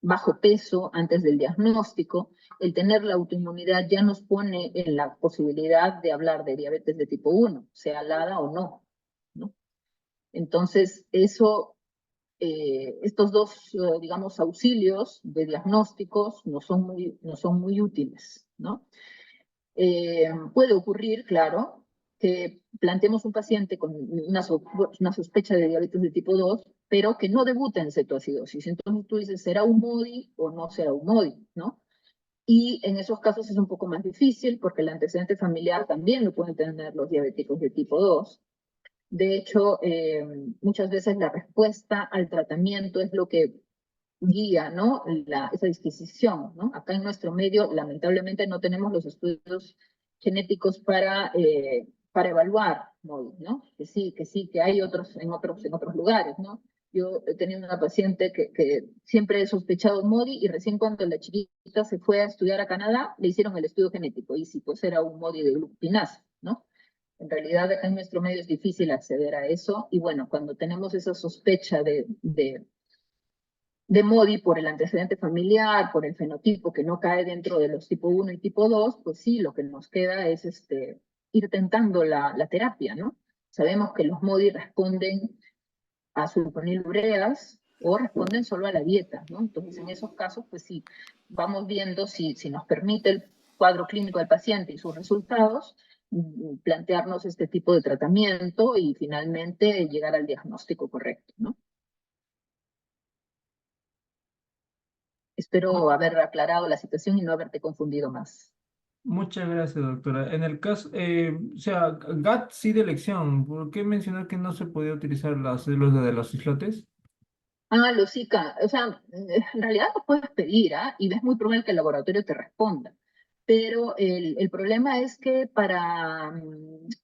bajo peso antes del diagnóstico, el tener la autoinmunidad ya nos pone en la posibilidad de hablar de diabetes de tipo 1, sea LADA o no, ¿no? Entonces, estos dos, digamos, auxilios de diagnósticos no son muy útiles, ¿no? Puede ocurrir, claro, que planteemos un paciente con una sospecha de diabetes de tipo 2, pero que no debuta en cetoacidosis. Entonces tú dices, ¿será un MODI o no será un MODI? ¿No? Y en esos casos es un poco más difícil porque el antecedente familiar también lo pueden tener los diabéticos de tipo 2. De hecho, muchas veces la respuesta al tratamiento es lo que guía, ¿no? Esa disquisición, ¿no? Acá en nuestro medio, lamentablemente, no tenemos los estudios genéticos para evaluar MODI, ¿no? Que sí, que hay otros en otros lugares, ¿no? Yo he tenido una paciente que siempre he sospechado MODI y recién cuando la chiquita se fue a estudiar a Canadá, le hicieron el estudio genético y sí, pues era un MODI de glucokinasa, ¿no? En realidad, acá en nuestro medio es difícil acceder a eso y bueno, cuando tenemos esa sospecha de MODI por el antecedente familiar, por el fenotipo que no cae dentro de los tipo 1 y tipo 2, pues sí, lo que nos queda es ir tentando la terapia, ¿no? Sabemos que los MODI responden a sulfonilureas o responden solo a la dieta, ¿no? Entonces, en esos casos, pues sí, vamos viendo si nos permite el cuadro clínico del paciente y sus resultados, plantearnos este tipo de tratamiento y finalmente llegar al diagnóstico correcto, ¿no? Espero haber aclarado la situación y no haberte confundido más. Muchas gracias, doctora. En el caso, o sea, GAT sí de elección, ¿por qué mencionar que no se podía utilizar las células de los islotes? Los ICA, o sea, en realidad lo puedes pedir, ¿ah? Y es muy probable que el laboratorio te responda. Pero el problema es que para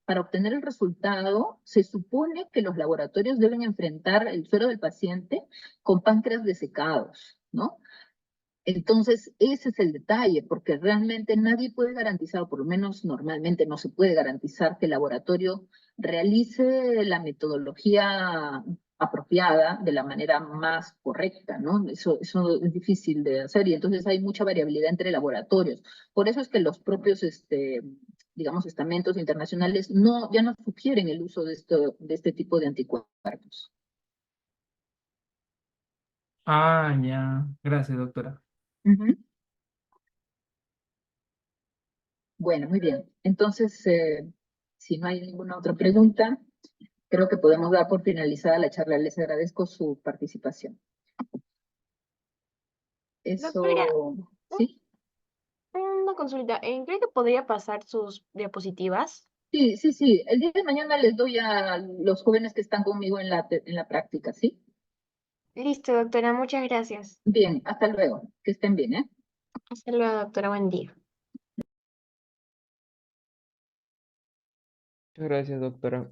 obtener el resultado, se supone que los laboratorios deben enfrentar el suero del paciente con páncreas desecados, ¿no? Entonces, ese es el detalle, porque realmente nadie puede garantizar, o por lo menos normalmente no se puede garantizar que el laboratorio realice la metodología apropiada de la manera más correcta, ¿no? Eso es difícil de hacer y entonces hay mucha variabilidad entre laboratorios. Por eso es que los propios, digamos, estamentos internacionales ya no sugieren el uso de este tipo de anticuerpos. Ah, ya. Gracias, doctora. Ujú. Bueno, muy bien. Entonces, si no hay ninguna otra pregunta, creo que podemos dar por finalizada la charla. Les agradezco su participación. Doctora, Eso, ¿sí? una consulta. ¿Cree que podría pasar sus diapositivas? Sí, sí, sí. El día de mañana les doy a los jóvenes que están conmigo en la práctica, ¿sí? Listo, doctora, muchas gracias. Bien, hasta luego. Que estén bien, ¿eh? Hasta luego, doctora, buen día. Muchas gracias, doctora.